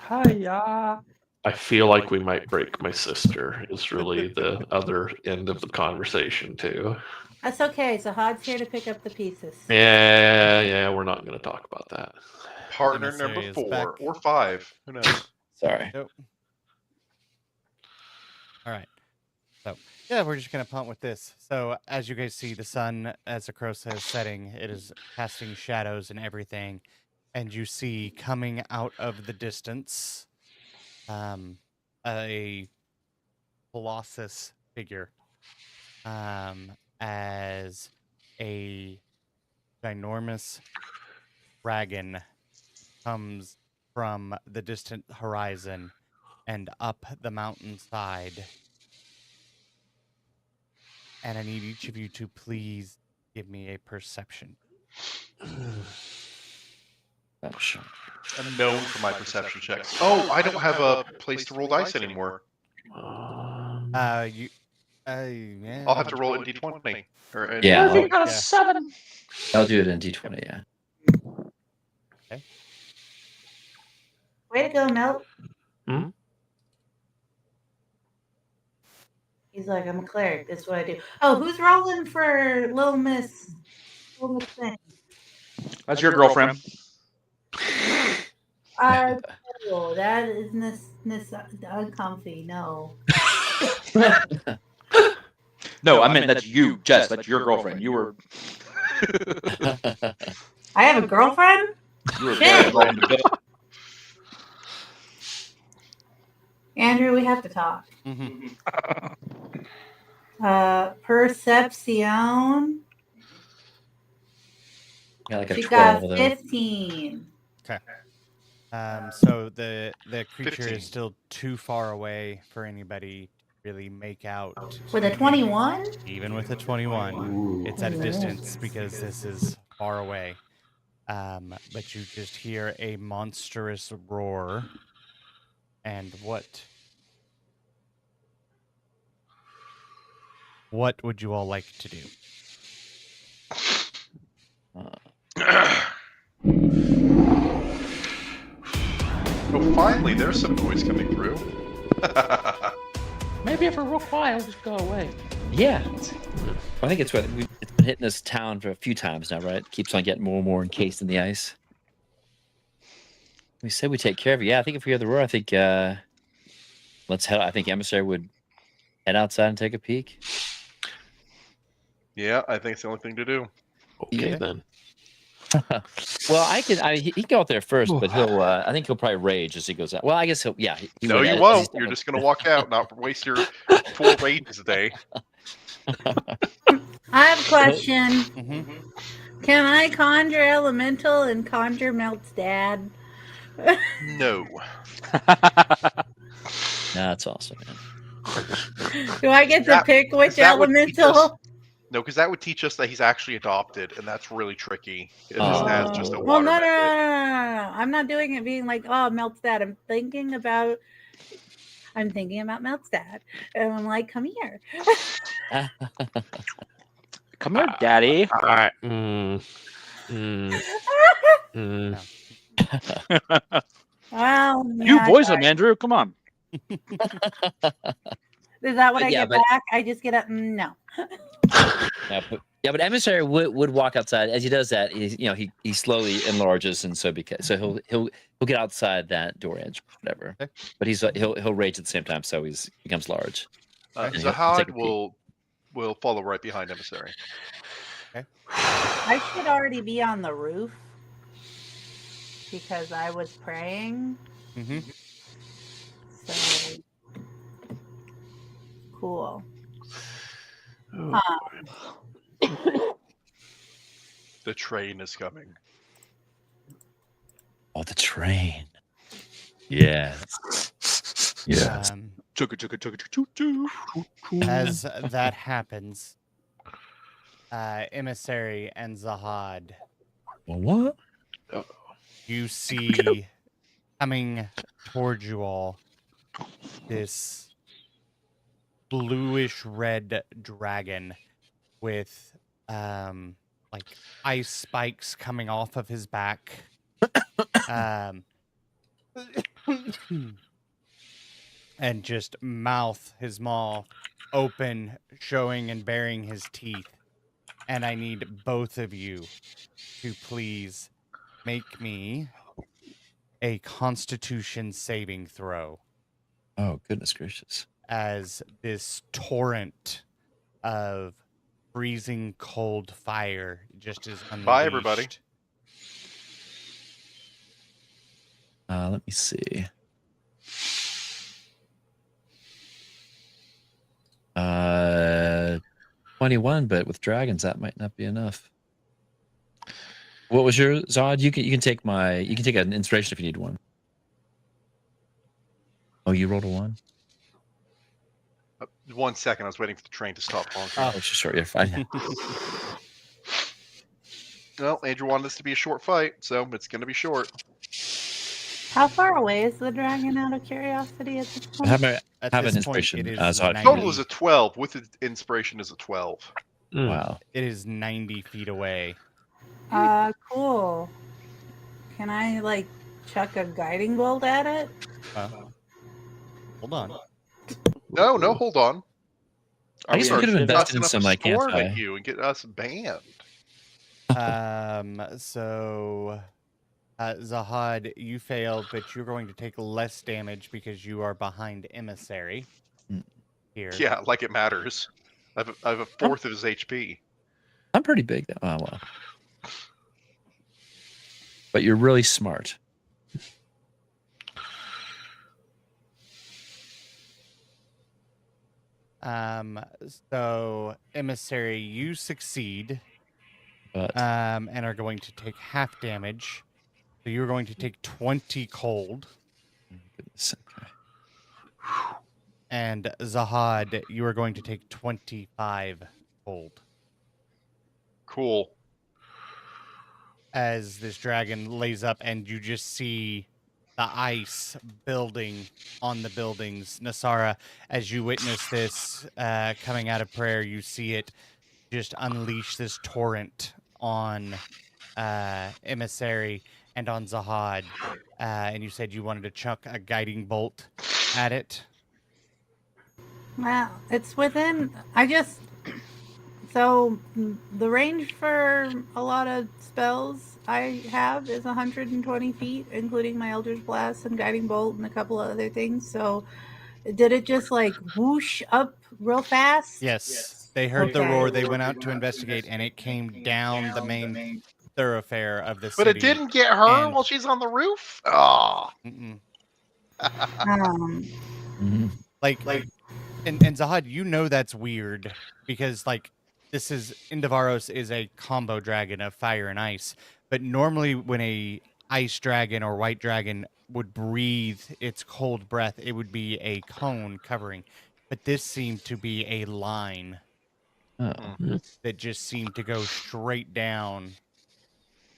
Hiya. I feel like we might break my sister is really the other end of the conversation too. That's okay. Zahad's here to pick up the pieces. Yeah, we're not going to talk about that. Partner Emissary number is 4 back. or 5. Who knows? Sorry. Nope. All right. So, yeah, we're just going to punt with this. So, as you guys see, the sun, as the crow says, setting, it is casting shadows and everything. And you see coming out of the distance a colossus figure as a ginormous dragon comes from the distant horizon and up the mountainside. And I need each of you to please give me a perception. I'm known for my perception checks. Oh, I don't have a place to roll dice anymore. Yeah. I'll have to roll it in D20. Yeah, Murphy I'll- got a Yeah. 7. I'll do it in D20. Yeah. Way to go, Melt. Hmm? He's like, I'm a cleric. That's what I do. Oh, who's rolling for Little Miss thing? That's your girlfriend. Oh, that is uncomfy. No. No, I meant that's you, Jess. That's your girlfriend. You were. I have a girlfriend? You were Shit. going to bed. Andrew, we have to talk. Mhm. Perception. Yeah, like a She 12 got though. 15. So the creature 15. is still too far away for anybody to really make out. With a 21? Even with a 21, it's at a distance because this is far away. But you just hear a monstrous roar. And what would you all like to do? Oh, finally, there's some noise coming through. Maybe if we're real quiet, it'll just go away. Yeah. I think it's been hitting this town for a few times now, right? It keeps on getting more and more encased in the ice. We said we take care of it. Yeah, I think if we hear the roar, I think let's head. I think Emissary would head outside and take a peek. Yeah, I think it's the only thing to do. Okay, Yeah. then. Well, he can go out there first, but he'll. I think he'll probably rage as he goes out. Well, I guess he'll. Yeah. He No, would, you as won't. he's- You're just going to walk out, not waste your 4 rages a day. I have a question. Mm-hmm. Can I conjure elemental and conjure Melt's dad? No. That's awesome, man. Do I get to That- pick which that would teach us- elemental? No, because that would teach us that he's actually adopted, and that's really tricky. If his dad's just a Well, water no. method. I'm not doing it being like, oh, Melt's dad. I'm thinking about Melt's dad. And I'm like, come here. Come here, Daddy. All right. Well, You yeah, voice him, Andrew. Come on. is that what I Yeah, get but- back? I just get a no. Yeah, but Emissary would walk outside. As he does that, he slowly enlarges, and so he'll get outside that door edge, whatever. Okay. But he'll rage at the same time, so he becomes large. And he'll take Zahad a peek. will follow right behind Emissary. I should already be on the roof because I was praying. Mm-hmm. So cool. Oh, The train is coming. Oh, the train. Yes. Yes. As that happens, Emissary and Zahad, Well, what? you see coming towards you all this bluish red dragon with like ice spikes coming off of his back. And just his maw open, showing and baring his teeth. And I need both of you to please make me a Constitution saving throw Oh, goodness gracious. as this torrent of freezing cold fire just is unleashed. Bye, everybody. Let me see. 21, but with dragons that might not be enough. What was your Zod? You can take an inspiration if you need one. Oh, you rolled a 1? 1 second, I was waiting for the train to stop honking. Oh, sure, you're fine. Well, Andrew wanted this to be a short fight, so it's going to be short. How far away is the dragon, out of curiosity, at this point? Have At an this point, inspiration. it is Zod. 90 Total is a 12. With the inspiration is a 12. Wow. It is 90 feet away. Cool. Can I, chuck a guiding bolt at it? Hold on. No, hold on. I guess we could have initiative? invested in Enough some to like storm at anti. you and get us banned. So Zahad, you failed, but you're going to take less damage because you are behind Emissary. Mm. Here. Yeah, like it matters. I have a fourth of his HP. I'm pretty big though. Oh well. But you're really smart. So Emissary, you succeed. But And are going to take half damage. So you're going to take 20 cold. goodness, okay. And Zahad, you are going to take 25 cold. Cool. As this dragon lays up, and you just see the ice building on the buildings. Nasara, as you witness this coming out of prayer, you see it just unleash this torrent on Emissary and on Zahad. And you said you wanted to chuck a guiding bolt at it. Well, it's within. So the range for a lot of spells I have is 120 feet, including my Eldritch Blast and Guiding Bolt and a couple of other things. So did it just like whoosh up real fast? Yes. They heard the Okay. roar. They went out to investigate, and it came down the main thoroughfare of the But city. it didn't get her and- while she's on the roof? Oh. Like, and Zahad, you know that's weird because like this is Indavaros is a combo dragon of fire and ice, but normally when a ice dragon or white dragon would breathe its cold breath, it would be a cone covering, but this seemed to be a line Oh. that just seemed to go straight down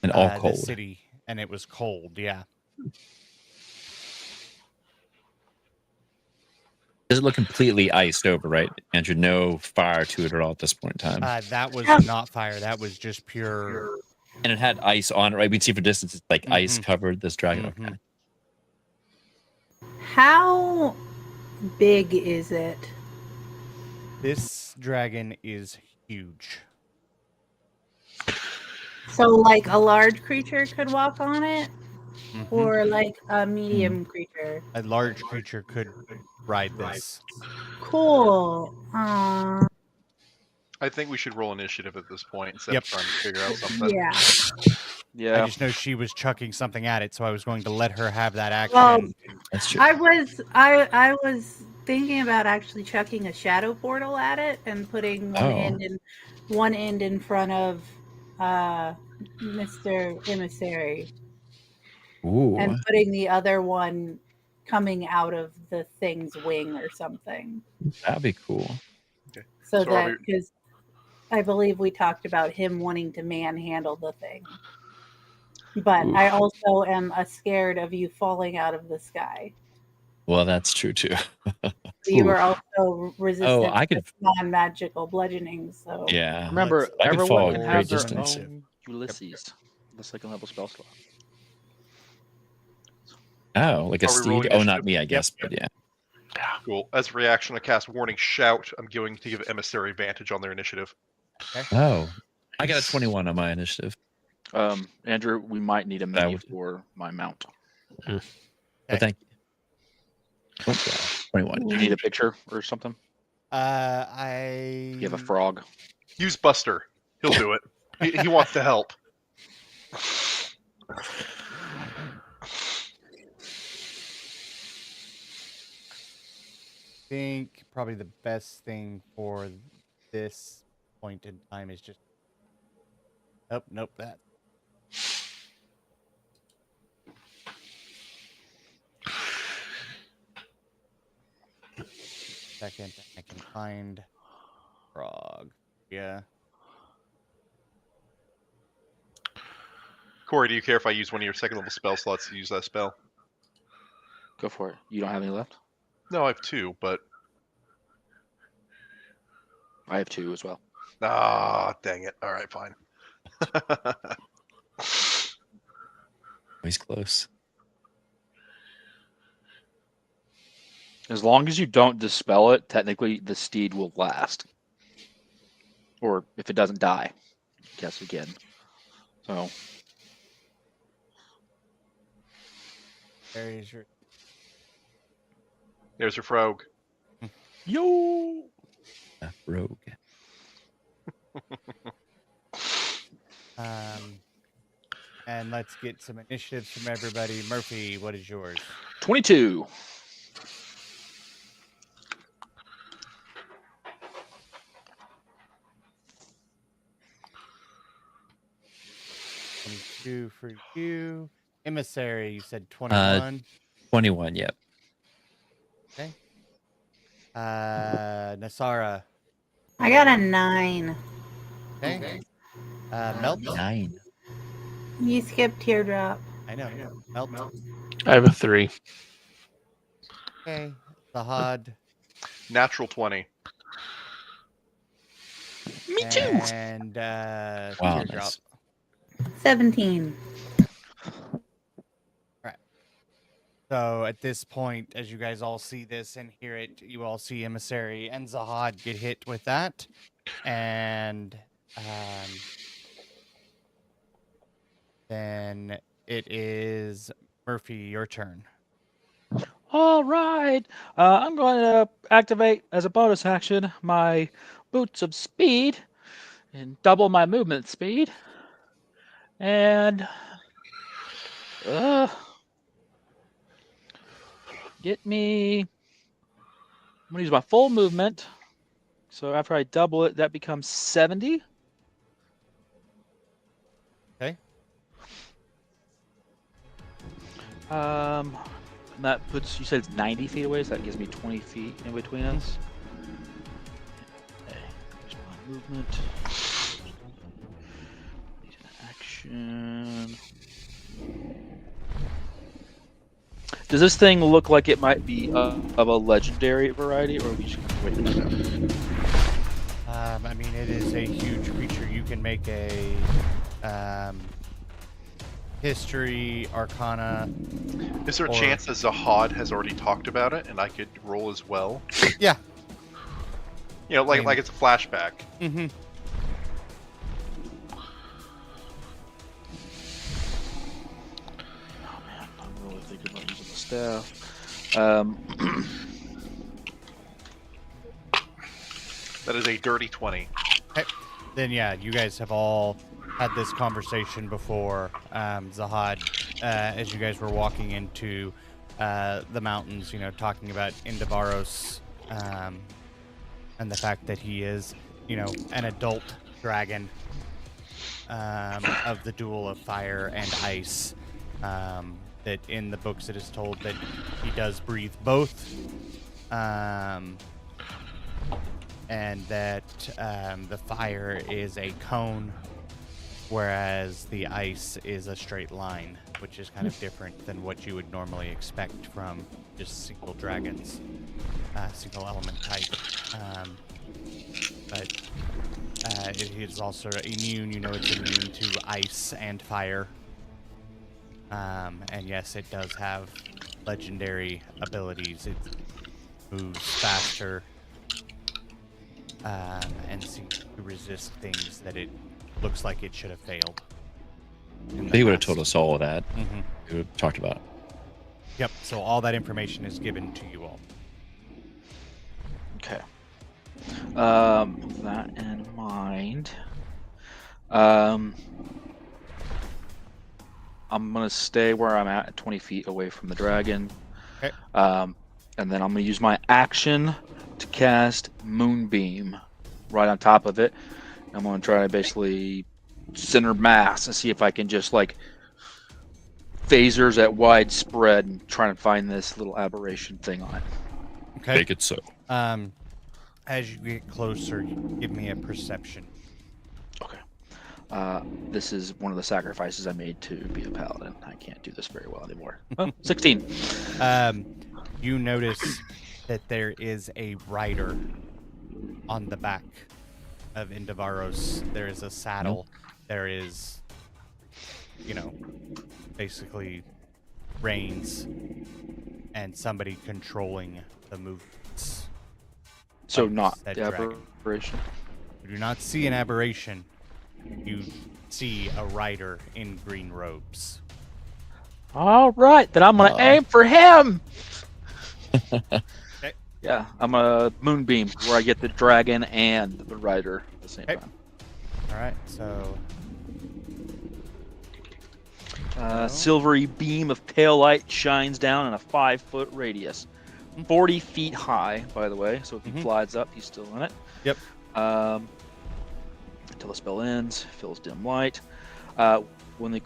And all the cold. city, and it was cold. Yeah. Does it look completely iced over, right, Andrew? No fire to it at all at this point in time. That was not fire. That was just pure. And it had ice on it, right? We'd see for distance, it's like ice covered this dragon. Okay. How big is it? This dragon is huge. So like a large creature could walk on it, Mhm. or like a medium creature. A large creature could ride this. Cool. I think we should roll initiative at this point instead of trying to figure out something. Yeah. Yeah. I just know she was chucking something at it, so I was going to let her have that action. Well, That's true. I was thinking about actually chucking a shadow portal at it and putting one end in front of Mr. Emissary. Ooh. And putting the other one coming out of the thing's wing or something. That'd be cool. Okay. So that, because I believe we talked about him wanting to manhandle the thing. But I also am scared of you falling out of the sky. Well, that's true too. You are also resistant I to could. non-magical bludgeoning. So Yeah. Remember, I could fall everyone a has great their distance. own Ulysses, the second level spell slot. Oh, like a Are we steed? rolling Oh, initiative? not me, I guess, but yeah. Cool. As a reaction, I cast Warning Shout. I'm going to give Emissary advantage on their initiative. Oh, I got a 21 on my initiative. Andrew, we might need a That mini would- for my mount. But thank you. Oh, yeah, 21. Do you need a picture or something? I. You have a frog. Use Buster. He'll do it. He wants to help. think probably the best thing for this point in time is just. Oh, nope, that. Second, I can find frog. Yeah. Corey, do you care if I use one of your second level spell slots to use that spell? Go for it. You don't have any left? No, I have two, but I have two as well. dang it. All right, fine. He's close. As long as you don't dispel it, technically the steed will last. Or if it doesn't die, guess again. So There's your There's your frog. yo, rogue. And let's get some initiatives from everybody. Murphy, what is yours? 22. Two for you. Emissary, you said 21. 21, yep. Okay. Nasara. I got a 9. Okay. Melt. 9. You skipped teardrop. I know. Melt. I have a 3. Okay. Zahad. Natural 20. Me too. And Wow, teardrop. nice. 17. So at this point, as you guys all see this and hear it, you all see Emissary and Zahad get hit with that. And then it is Murphy, your turn. All right. I'm going to activate as a bonus action my boots of speed and double my movement speed. And get me. I'm going to use my full movement. So after I double it, that becomes 70. Okay. That puts, you said it's 90 feet away, so that gives me 20 feet in between us. Okay, here's my movement. Action. Does this thing look like it might be of a legendary variety, or are we just wait to find out? I mean, it is a huge creature. You can make a history, arcana. Is there a chance that Zahad has already talked about it and I could roll as well? Yeah. You know, like it's a flashback. Mm-hmm. Oh man, I'm really thinking about using the staff. That is a dirty 20. Okay. Then yeah, you guys have all had this conversation before, Zahad, as you guys were walking into the mountains, you know, talking about Indavaros, and the fact that he is, you know, an adult dragon of the duel of fire and ice. That in the books it is told that he does breathe both, and that the fire is a cone, whereas the ice is a straight line, which is kind of different than what you would normally expect from just single dragons, single element type. But it is also immune, you know, it's immune to ice and fire. And yes, it does have legendary abilities. It moves faster, and seems to resist things that it looks like it should have failed. He would have told us all of that. Mm-hmm. We would have talked about it. Yep, so all that information is given to you all. Okay. With that in mind, I'm gonna stay where I'm at 20 feet away from the dragon. Okay. And then I'm gonna use my action to cast Moonbeam right on top of it. I'm gonna try to basically center mass and see if I can just like phasers at widespread and try and find this little aberration thing on it. Okay. Make it so. As you get closer, give me a perception. Okay. This is one of the sacrifices I made to be a paladin. I can't do this very well anymore. Oh, 16. You notice that there is a rider on the back of Indavaros. There is a saddle. There is, you know, basically reins. and somebody controlling the movements. So Like not said the dragon. aberration. You do not see an aberration. You see a rider in green robes. All right, then I'm gonna aim for him. Okay. Yeah, I'm a moonbeam where I get the dragon and the rider at the same Okay. time. All right, so Silvery beam of pale light shines down in a 5-foot radius, 40 feet high, by the way. So if he flies up, he's still in it. Yep. Until the spell ends, fills dim light. When the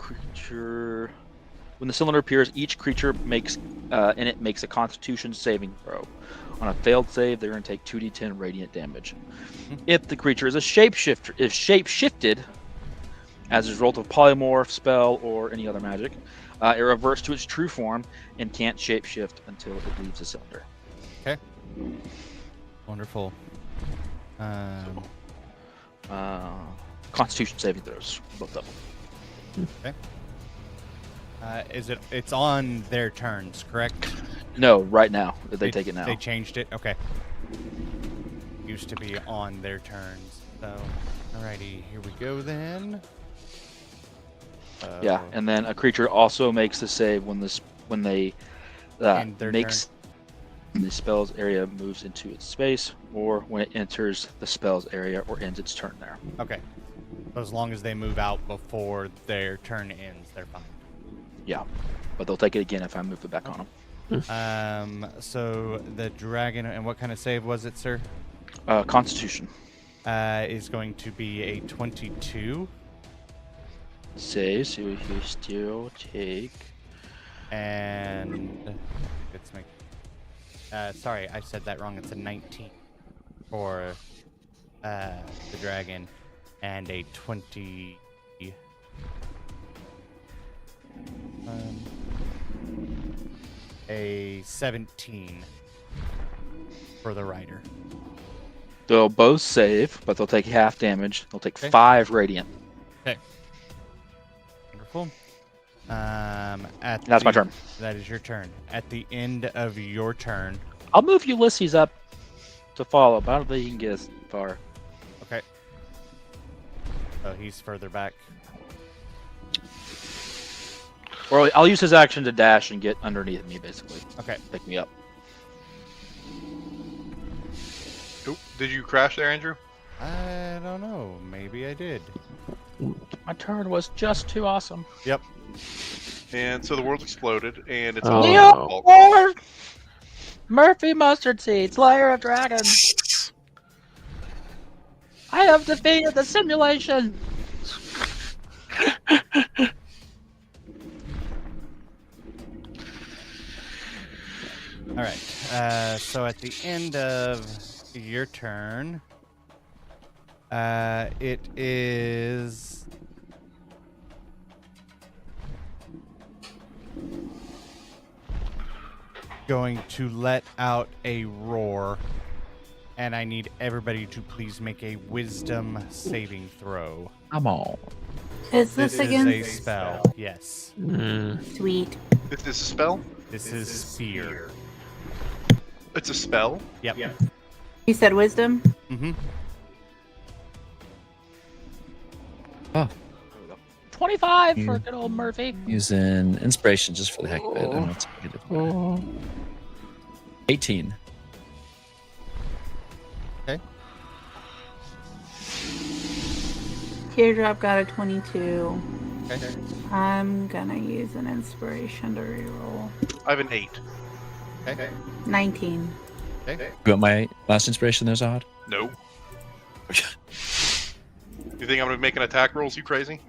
cylinder appears, each creature makes a Constitution saving throw. On a failed save, they're going to take 2d10 radiant damage. If the creature is a shapeshifter, if shape-shifted as a result of polymorph spell or any other magic, it reverts to its true form and can't shapeshift until it leaves the cylinder. okay, wonderful. Constitution saving throws, both of them. It's on their turns, correct? No, right now. They take it now. They changed it. Okay. Used to be on their turns. So, alrighty, here we go then. Yeah, and then a creature also makes the save when the spell's area moves into its space, or when it enters the spell's area or ends its turn there. Okay. So as long as they move out before their turn ends, they're fine. Yeah, but they'll take it again if I move it back on them. So the dragon, and what kind of save was it, sir? Constitution. Is going to be a 22. Save, so you still take. And let's make. Sorry, I said that wrong. It's a 19 for the dragon, and a 20. A 17 for the rider. They'll both save, but they'll take half damage. They'll take Okay. 5 radiant. Okay. Wonderful. That's my turn. That is your turn. At the end of your turn. I'll move Ulysses up to follow, but I don't think he can get as far. Okay. So he's further back. Or I'll use his action to dash and get underneath me, basically. Okay. Pick me up. Oop, did you crash there, Andrew? I don't know. Maybe I did. My turn was just too awesome. Yep. And so the world's exploded, and it's Oh. all Neil fault. Or Murphy Mustard Seed, Slayer of Dragons. I have defeated the simulation. All right. So at the end of your turn, it is going to let out a roar, and I need everybody to please make a wisdom saving throw. Come on. Is this This against? is a spell. Yes. Sweet. This is a spell? This is fear. It's a spell? Yep. You said wisdom? Mm-hmm. 25 for good old Murphy. Using inspiration just for the heck of it. I don't know what's negative. 18. Okay. Teardrop got a 22. Okay. I'm gonna use an inspiration to reroll. I have an 8. Okay. 19. Okay. You want my last inspiration there, Zod? No. You think I'm gonna make an attack rolls? You crazy?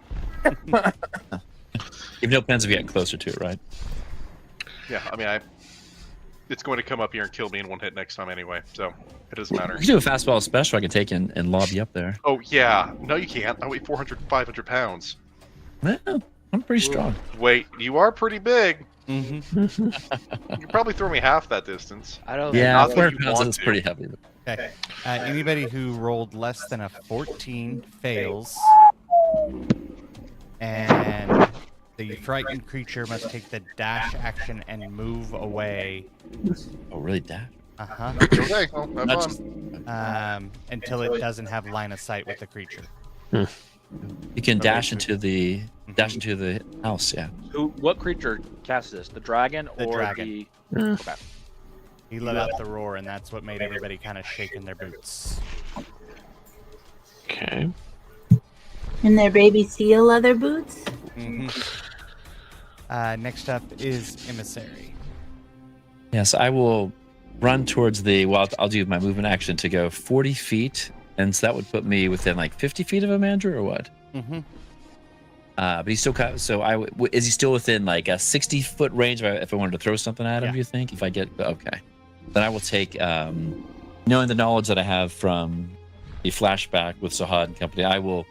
Even no plans of getting closer to it, right? Yeah, I mean, it's going to come up here and kill me in one hit next time anyway, so it doesn't matter. You can do a fastball special I can take and lob you up there. Oh, yeah. No, you can't. I weigh 500 pounds. Well, I'm pretty strong. Wait, you are pretty big. Mm-hmm. You could probably throw me half that distance. I don't Yeah, not that 400 you pounds want is to. pretty heavy. Okay. Anybody who rolled less than a 14 fails. And The frightened creature must take the dash action and move away. Oh, really, Dad? Uh-huh. Okay, well, have Not fun. Until it doesn't have line of sight with the creature. You can dash into the house. Yeah. What creature casts this? The dragon The or dragon. the? Okay. He let out the roar, and that's what made everybody kind of shake in their boots. Okay. In their baby seal leather boots. Mm-hmm. Next up is Emissary. Yes, I will run towards the. Well, I'll do my movement action to go 40 feet, and so that would put me within like 50 feet of him, Andrew, or what? Mm-hmm. But he's still so is he still within like a 60-foot range if I wanted to throw something at him? Yeah. You think if I get okay, then I will take knowing the knowledge that I have from the flashback with Sahad and company, I will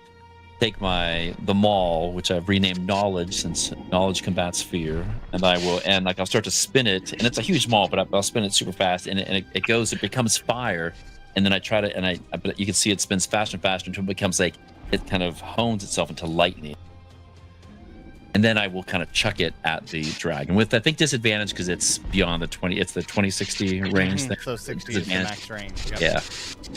take the maul, which I've renamed knowledge since knowledge combats fear, and I'll start to spin it, and it's a huge maul, but I'll spin it super fast, and it becomes fire, and then I try to but you can see it spins faster and faster until it becomes like it kind of hones itself into lightning. And then I will kind of chuck it at the dragon with, I think, disadvantage because it's beyond the 20. It's the 2060 range thing. So 60 is the max range. Yep. Yeah.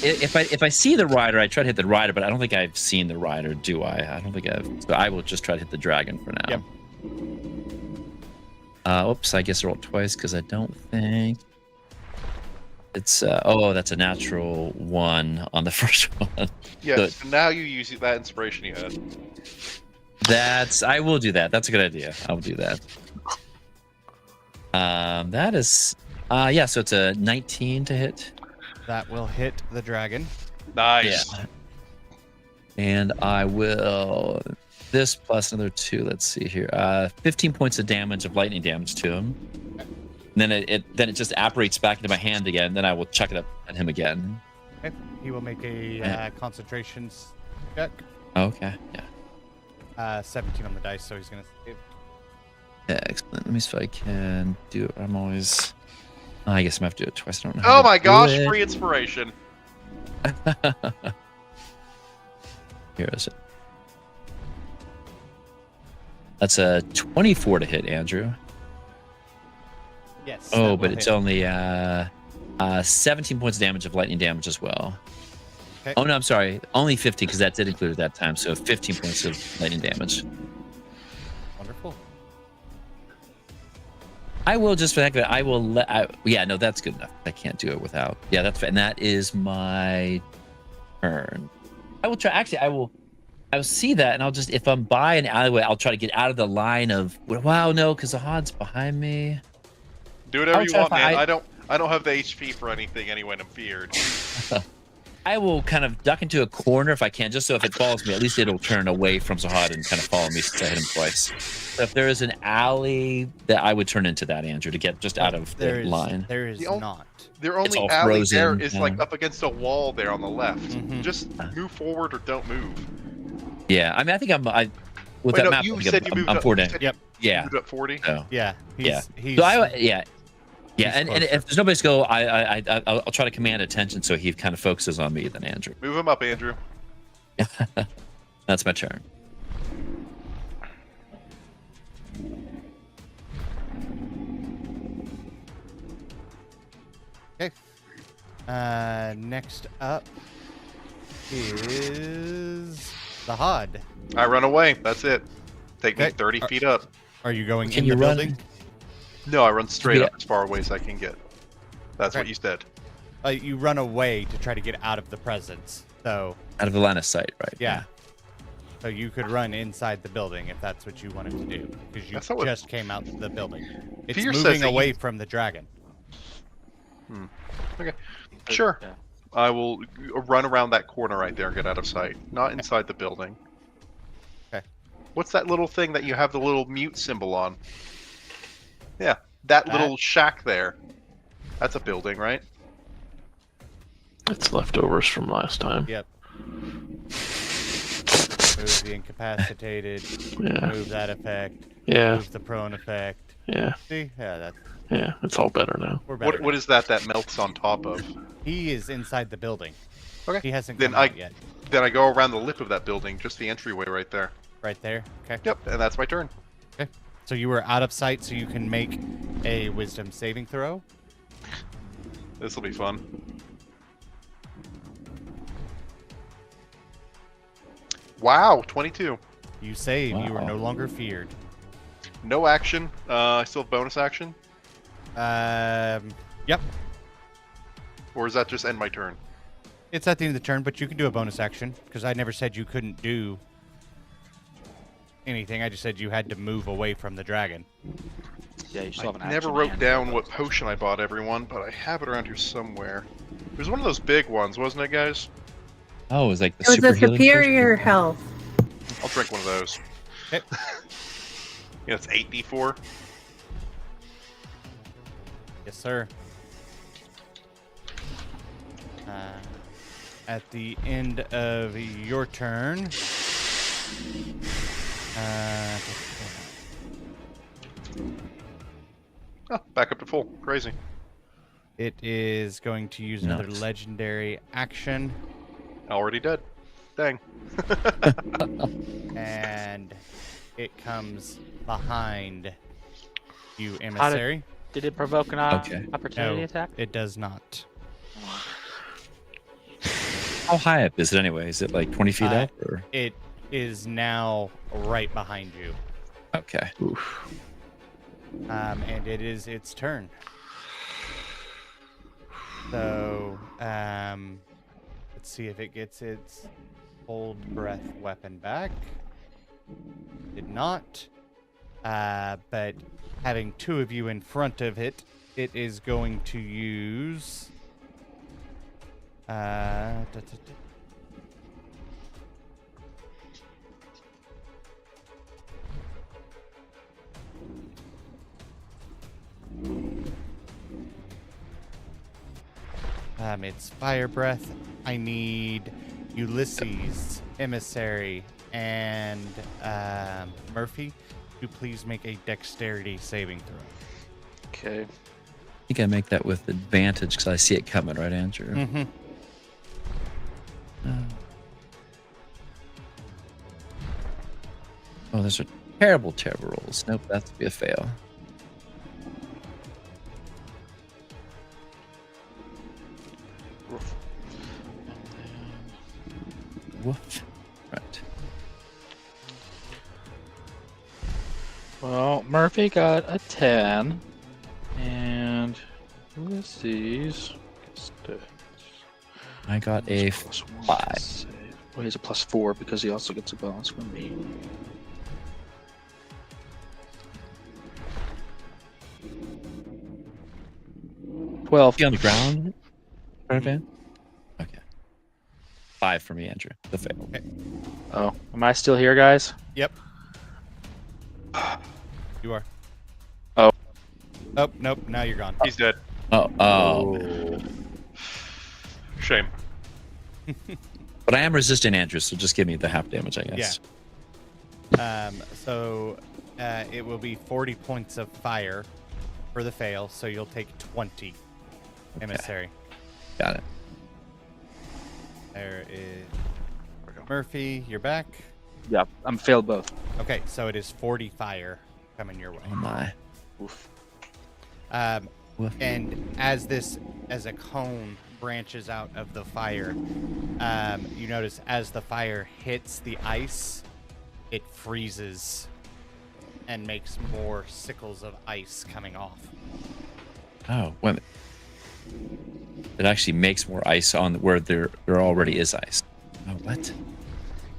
If I see the rider, I try to hit the rider, but I don't think I've seen the rider, do I? I don't think I've. So I will just try to hit the dragon for now. Yep. Oops, I guess I rolled twice because I don't think it's. That's a natural 1 on the first one. Yeah, so now you use that inspiration you had. I will do that. That's a good idea. I will do that. That is, so it's a 19 to hit. That will hit the dragon. Nice. Yeah. And I will, this plus another 2, let's see here. 15 points of damage, of lightning damage to him. And then it just apparates back into my hand again. Then I will chuck it up at him again. Okay. He will make a concentration check. Okay, yeah. 17 on the dice, so he's going to save. Excellent. Let me see if I can do it. I guess I'm going to have to do it twice. I don't know. Oh my gosh, free inspiration. Here is it. That's a 24 to hit, Andrew. Yes. Oh, but it's only 17 points of damage of lightning damage as well. Okay. Oh no, I'm sorry. Only 15 because that did include at that time. So 15 points of lightning damage. Wonderful. I will just for the heck of it. That's good enough. I can't do it without. Yeah, that's and that is my turn. I will try. Actually, I will see that, and I'll just if I'm by an alleyway, I'll try to get out of the line of. Wow, no, because the Hod's behind me. Do whatever you want, man. I don't have the HP for anything anyway, and I'm feared. I will kind of duck into a corner if I can, just so if it follows me, at least it'll turn away from Zahad and kind of follow me since I hit him twice. So if there is an alley, that I would turn into that, Andrew, to get just out of the line. There is not. Their only all alley frozen, there is like up against a wall there on the left. Mhm. Just move forward or don't move. Yeah, I mean, I think with Wait, that no, map, you I said think you I'm moved up. 4 You down. said Yep. you Yeah. moved up 40. So, Yeah. yeah. He's So and closer. if there's nobody to go, I'll try to command attention so he kind of focuses on me than Andrew. Move him up, Andrew. That's my turn. Okay. Next up is the Hod. I run away. That's it. Take me Okay. 30 feet up. Are you going Can in you the run? building? No, I run straight Yeah. up as far away as I can get. That's what Okay. you said. You run away to try to get out of the presence. So Out of the line of sight, right? yeah. So you could run inside the building if that's what you wanted to do, because you That's not what- just came out the building. It's Fear says moving that away you- from the dragon. Okay. Sure. Yeah. I will run around that corner right there and get out of sight. Not inside the building. Okay. What's that little thing that you have the little mute symbol on? Yeah, that little shack there. That's a building, right? It's leftovers from last time. Yep. Move the incapacitated. Yeah. Move that effect. Yeah. Move the prone effect. Yeah. See? Yeah, It's all better now. we're better. What is that melts on top of? He is inside the building. Okay. He hasn't Then come out yet. Then I go around the lip of that building, just the entryway right there. Right there. Okay. Yep, and that's my turn. Okay. So you were out of sight, so you can make a wisdom saving throw. This will be fun. Wow, 22. You save. You are Wow. no longer feared. No action. I still have bonus action? Yep. Or does that just end my turn? It's at the end of the turn, but you can do a bonus action because I never said you couldn't do anything. I just said you had to move away from the dragon. Yeah, you still have an I never action wrote and down a what bonus. potion I bought everyone, but I have it around here somewhere. It was one of those big ones, wasn't it, guys? Oh, it was like the It was super a healing superior potion? health. I'll drink one of those. Okay. Yeah, it's 8d4. Yes, sir. At the end of your turn, Oh, back up to full. Crazy. it is going to use another Nice. legendary action, Already dead. Dang. and it comes behind you, emissary. Did it provoke an Okay. opportunity No, attack? it does not. How high up is it anyway? Is it like 20 feet Uh, up? Or? It is now right behind you, Okay. and it is its turn. So, let's see if it gets its hold breath weapon back. Did not. But having two of you in front of it, it is going to use. It's fire breath. I need Ulysses, emissary, and Murphy to please make a dexterity saving throw. Okay. I think I make that with advantage because I see it coming, right, Andrew? Mm-hmm. Oh, those are terrible, terrible rolls. Nope, that's be a fail. Woof. Right. Well, Murphy got a 10. And Ulysses gets I got a plus 1 5. save. Well, he's a plus 4 because he also gets a bonus from me. Is he on the ground? Okay. 5 for me, Andrew. The fail. Oh, am I still here, guys? Yep. You are. Oh. Oh, nope. Now you're gone. He's dead. Oh. Shame. But I am resistant, Andrew, so just give me the half damage, I guess. So it will be 40 points of fire for the fail, so you'll take 20, emissary. Got it. There is Murphy. You're back. Yeah, I'm failed both. Okay, so it is 40 fire coming your way. Oh my. Oof. Woof. And as a cone branches out of the fire, you notice as the fire hits the ice, it freezes and makes more sickles of ice coming off. Oh, wait a minute. It actually makes more ice on where there already is ice. Oh, what?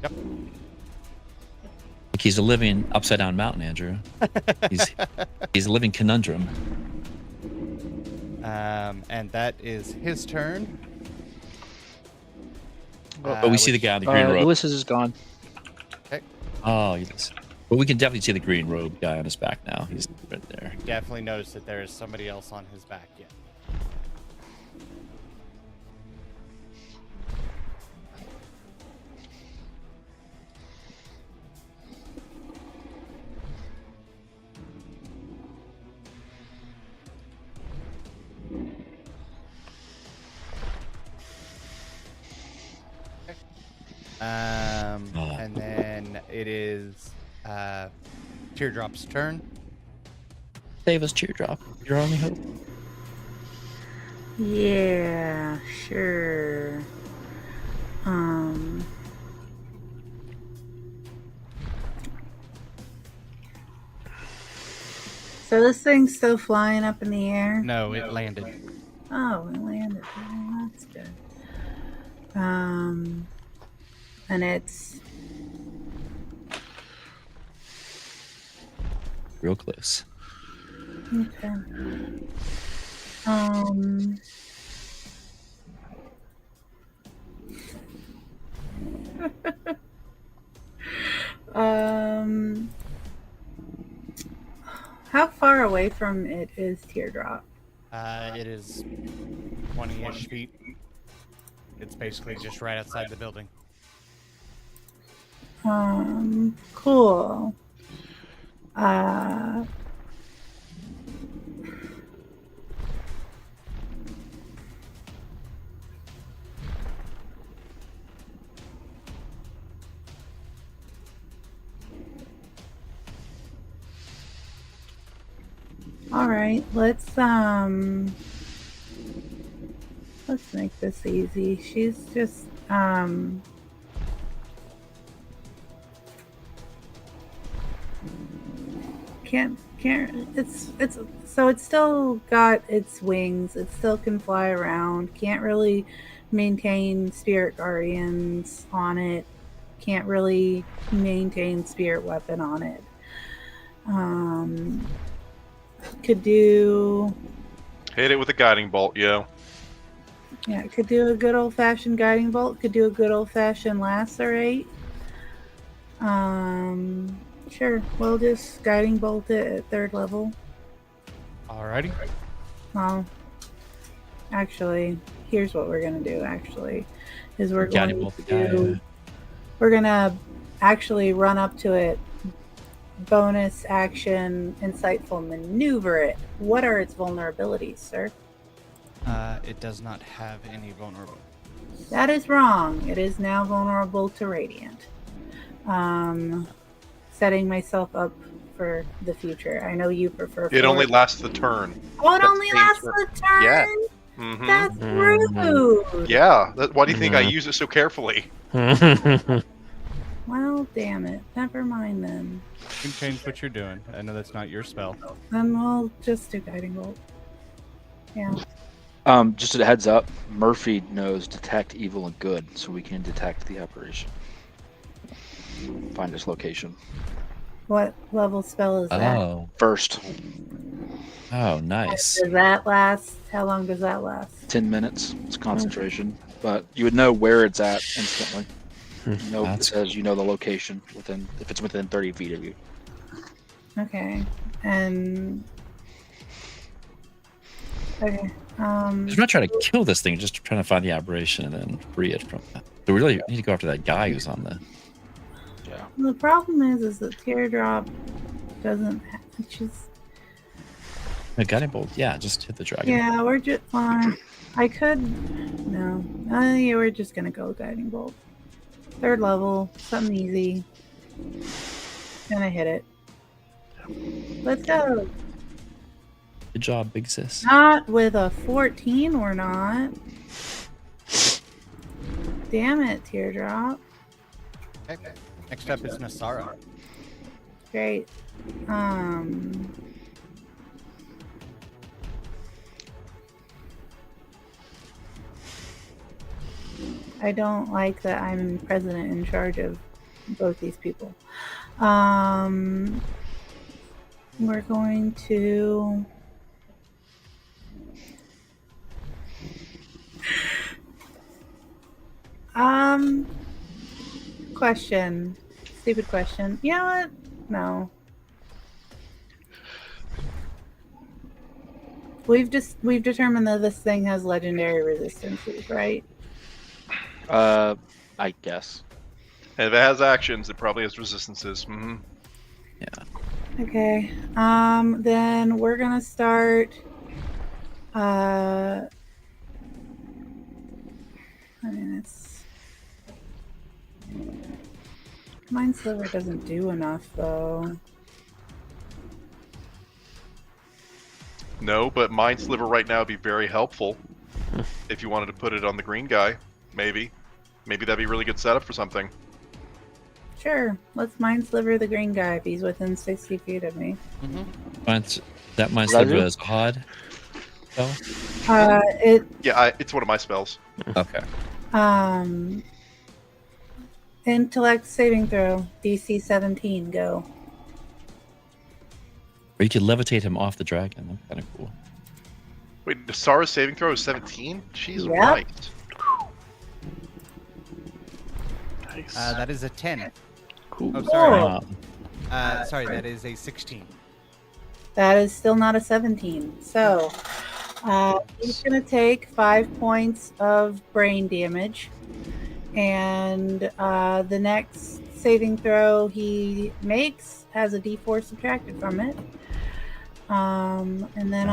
Yep. Like he's a living upside down mountain, Andrew. He's a living conundrum. And that is his turn. But we see the guy on the green robe. Ulysses is gone. Oh, yes. But we can definitely see the green robe guy on his back now. He's right there. Definitely notice that there is somebody else on his back yet. And then it is Teardrop's turn. Save us, Teardrop. Your only hope. Yeah, sure. So this thing's still flying up in the air? No, it landed. Oh, it landed. Oh, that's good. And it's Real close. okay. How far away from it is Teardrop? It is 20-ish feet. It's basically just right outside the building. Cool. All right, let's make this easy. She's just can't it's so it's still got its wings. It still can fly around. Can't really maintain spirit guardians on it. Can't really maintain spirit weapon on it. Could do Hit it with a guiding bolt, yo. yeah, could do a good old fashioned guiding bolt, could do a good old fashioned lacerate. Sure, we'll just guiding bolt it at 3rd level. Alrighty. Well, actually, here's what we're gonna do. Actually, is we're Guiding going bolt the to guy. we're gonna actually run up to it. Bonus action, insightful maneuver it. What are its vulnerabilities, sir? It does not have any vulnerable. That is wrong. It is now vulnerable to radiant. Setting myself up for the future. I know you prefer. It only lasts the turn. Oh, it That's only the lasts turn. the turn. Yeah. Mm-hmm. That's rude. Yeah. Why do you think I use it so carefully? Well, damn it. Never mind then. You can change what you're doing. I know that's not your spell. Then we'll just do guiding bolt. Yeah. Just a heads up, Murphy knows detect evil and good, so we can detect the apparition. Find its location. What level spell is that? Oh. First, Oh, nice. Does that last? How long does that last? 10 minutes. It's concentration, but you would know where it's at instantly. You know, it That's- says you know the location within if it's within 30 feet of you. Okay. And okay. I'm not trying to kill this thing, just trying to find the aberration and then free it from that. So we really need to go after that guy who's on the. Yeah. The problem is that Teardrop doesn't. She's. A guiding bolt. Yeah, just hit the dragon. Yeah, we're just. I could. No. Yeah, we're just gonna go guiding bolt. 3rd level, something easy. Gonna hit it. Let's go. Good job, big sis. Not with a 14, we're not. Damn it, Teardrop. Okay. Next up is Nasara. Great. I don't like that I'm president in charge of both these people. We're going to question. Stupid question. You know what? No. We've determined that this thing has legendary resistances, right? I guess. And if it has actions, it probably has resistances. Mm-hmm. Yeah. Okay. Then we're gonna start. I mean, it's. Mind Sliver doesn't do enough, though. No, but Mind Sliver right now would be very helpful. If you wanted to put it on the green guy, maybe. Maybe that'd be a really good setup for something. Sure. Let's Mind Sliver the green guy if he's within 60 feet of me. That Mind Sliver is odd. So? It's one of my spells. Okay. Intellect saving throw. DC 17. Go. Or you could levitate him off the dragon. That's kind of cool. Wait, Nasara's saving throw is 17? She's Yep. right. Nice. That is a 10. Cool. Oh, sorry. Wow. Sorry, that is a 16. That is still not a 17. So, he's going to take 5 points of brain damage. And the next saving throw he makes has a d4 subtracted from it. And then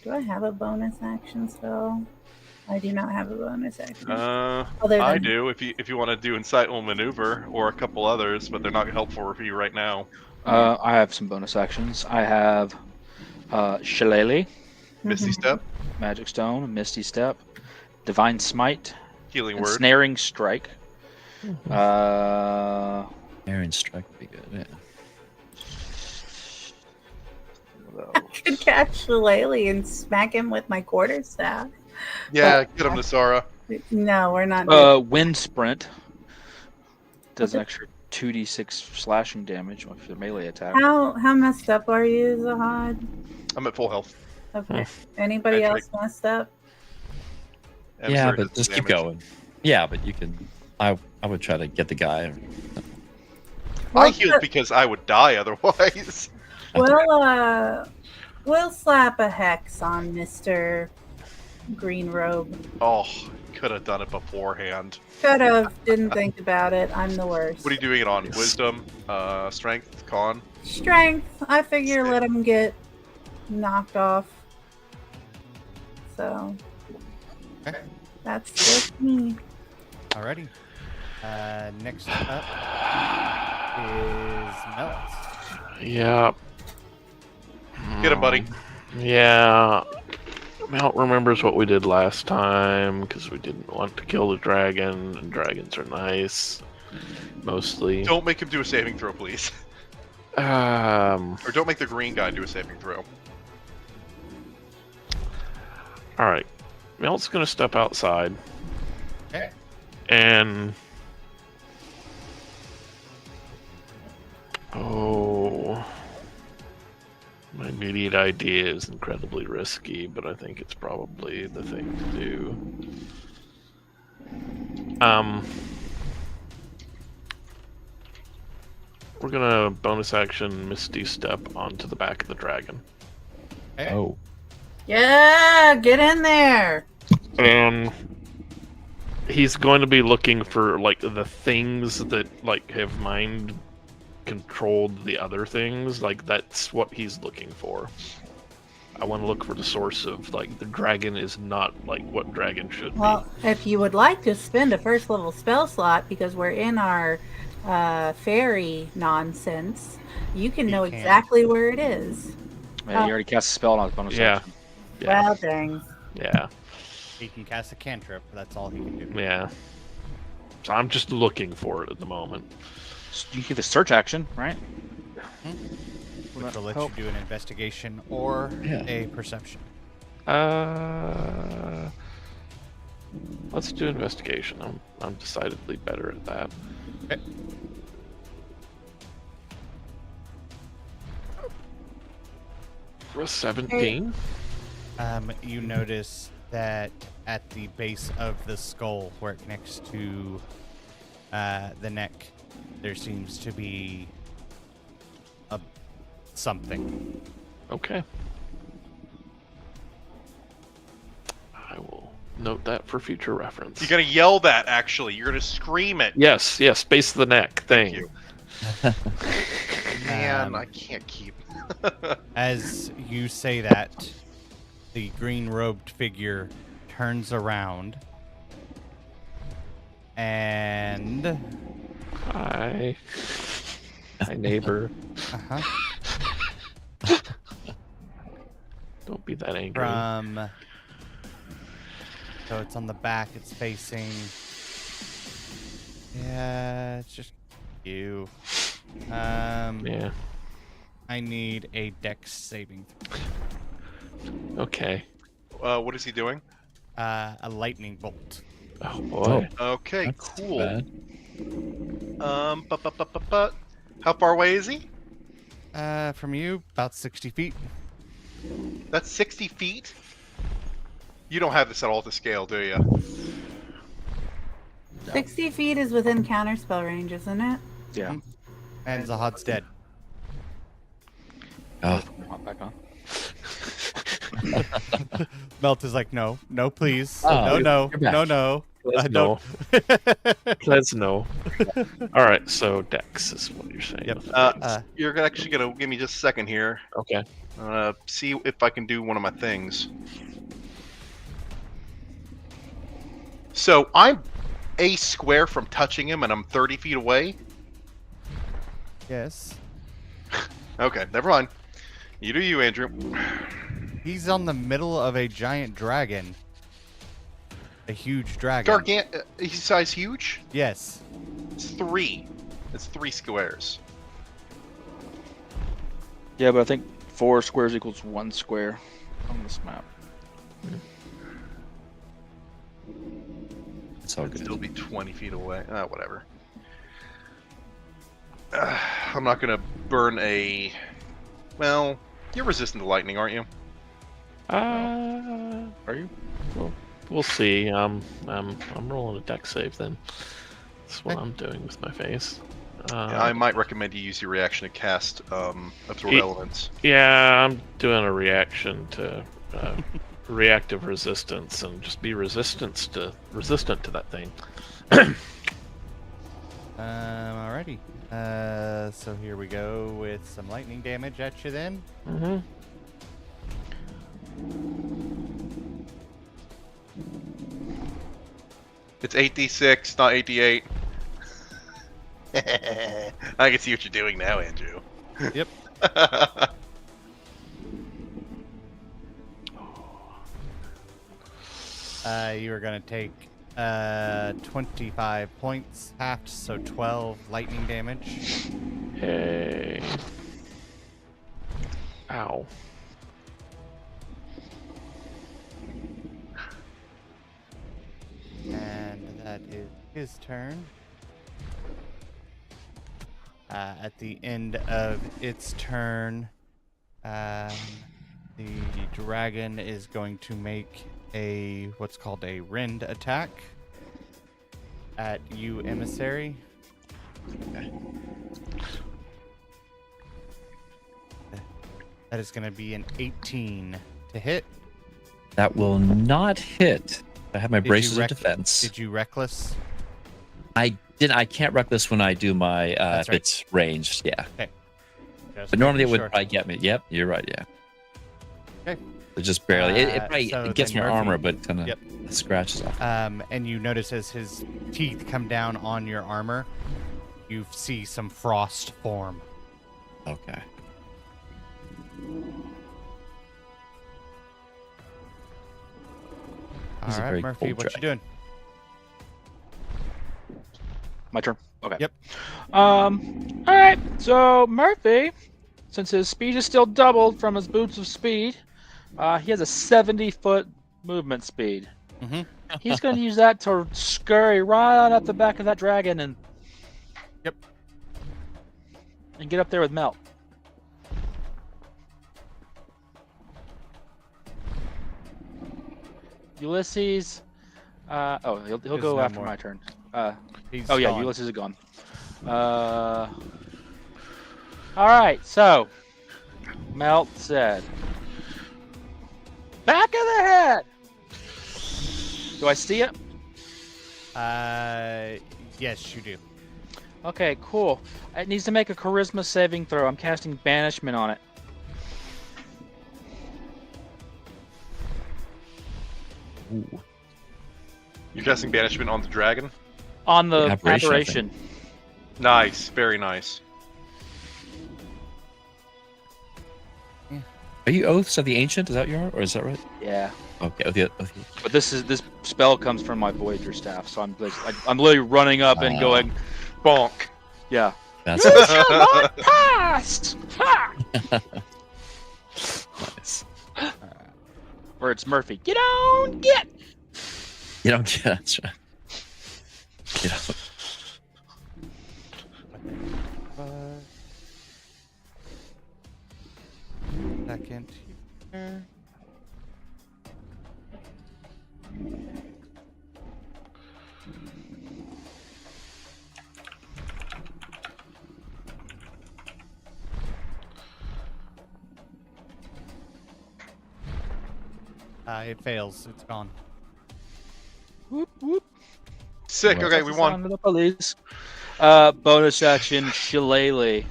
do I have a bonus action spell? I do not have a bonus action. I do. If you want to do Insightful Maneuver or a couple others, but they're not helpful for you right now. I have some bonus actions. I have Shillelagh, Misty Step, Magic Stone, Misty Step, Divine Smite, Healing and Word. Snaring Strike. Aaron Strike would be good. Yeah. I could catch Shillelagh and smack him with my quarterstaff. Yeah, get him, Nasara. No, we're not. Doing Wind Sprint does an extra 2d6 slashing damage with your melee attack. How messed up are you, Zahad? I'm at full health. Okay. Anybody I else messed up? Yeah, Emissary but does just keep damage. going. Yeah, but you can. I would try to get the guy. I healed because I would die otherwise. We'll slap a hex on Mr. Green Robe. Oh, could have done it beforehand. Could have. Didn't think about it. I'm the worst. What are you doing it on? Wisdom, strength, con? Strength. I figure let him get knocked off. So Okay. that's just me. Alrighty. Next up is Melt. Yeah. Get him, buddy. Yeah. Melt remembers what we did last time because we didn't want to kill the dragon, and dragons are nice, mostly. Don't make him do a saving throw, please. Um. Or don't make the green guy do a saving throw. All right. Melt's gonna step outside. Okay. And my immediate idea is incredibly risky, but I think it's probably the thing to do. We're gonna bonus action Misty Step onto the back of the dragon. Okay. Oh. Yeah, get in there. And he's going to be looking for like the things that like have mind controlled the other things. Like that's what he's looking for. I want to look for the source of like the dragon is not like what dragon should Well, if you would like to spend a first level spell slot because we're in our fairy nonsense, you can know exactly where it is. Man, you already cast a spell on his bonus Yeah. action. be. Yeah. Well, dang. Yeah. He can cast a cantrip. That's all he can do. Yeah. So I'm just looking for it at the moment. You can get the search action, right? Which will let you do an investigation or a perception. Let's do investigation. I'm decidedly better at that. Okay. For a 17. You notice that at the base of the skull, where it connects to the neck, there seems to be something. Okay. I will note that for future reference. You're gonna yell that. Actually, you're gonna scream it. Yes, base of the neck thing. you. Man, I can't keep. As you say that, the green-robed figure turns around and Hi. Hi, neighbor. Don't be that angry. from. So it's on the back. It's facing. Yeah, it's just you. Yeah. I need a dex saving. Okay. What is he doing? A lightning bolt. Oh boy. Okay, That's cool. bad. How far away is he? From you, about 60 feet. That's 60 feet? You don't have this at all to scale, do you? 60 feet is within counterspell range, isn't it? Yeah. And Zahad's dead. Oh, Back on. Melt is like, no, please. Oh, no, you're back. no. Let's don't. Let's know. All right, so Dex is what you're saying. Yep. You're actually gonna give me just a second here. Okay. See if I can do one of my things. So I'm a square from touching him, and I'm 30 feet away. Yes. Okay, never mind. You do you, Andrew. He's on the middle of a giant dragon. A huge dragon. He's size huge. Yes. It's 3. It's 3 squares. Yeah, but I think 4 squares equals 1 square on this map. it's all It'd good. still be 20 feet away. Whatever. I'm not gonna burn a. Well, you're resistant to lightning, aren't you? Are you? We'll see. I'm rolling a Dex save then. That's what I'm doing with my face. I might recommend you use your reaction to cast absorb elements. Yeah, I'm doing a reaction to reactive resistance and just be resistant to that thing. Alrighty. So here we go with some lightning damage at you then. Mm-hmm. It's 8d6, not 8d8. I can see what you're doing now, Andrew. Yep. You are going to take 25 points, halved, so 12 lightning damage. Hey. Ow. And that is his turn. At the end of its turn, the dragon is going to make what's called a rend attack at you, emissary. Okay. That is going to be an 18 to hit. That will not hit. I have my Did you braces of rec- defense. Did you reckless? I can't reckless when I do my That's if right. it's ranged. Yeah. Just But normally it making would sure. probably get me. Yep, you're right. Yeah. Okay. It just barely. It probably so it gets then my Murphy- armor, but kind of Yep. scratches off. And you notice as his teeth come down on your armor, you see some frost form. Okay. He's a All right, very Murphy, cold what you doing? My turn. Okay. Yep. All right. So Murphy, since his speed is still doubled from his boots of speed, he has a 70-foot movement speed. Mm-hmm. He's going to use that to scurry right up the back of that dragon and. Yep. And get up there with Melt. Ulysses. He'll There's go no after more. my turn. He's Oh yeah, gone. Ulysses is gone. All right, so Melt said, "Back of the head." Do I see it? Yes, you do. Okay, cool. It needs to make a charisma saving throw. I'm casting banishment on it. Ooh. You're casting banishment on the dragon. On the Aberration, I think. aberration. Nice, very nice. Are Are you Oaths of the Ancient? Is that your, or is that right? Yeah. Okay. But this spell comes from my Voyager staff, so I'm literally running up and going, bonk. Yeah. That's You shall not pass. Ha! nice. Or it's Murphy. Get on, get. You don't get that's right. You know. Second here. It fails. It's gone. Whoop, whoop. Sick. Well, Okay, we won. Sound of the police. Bonus action, Shillelagh.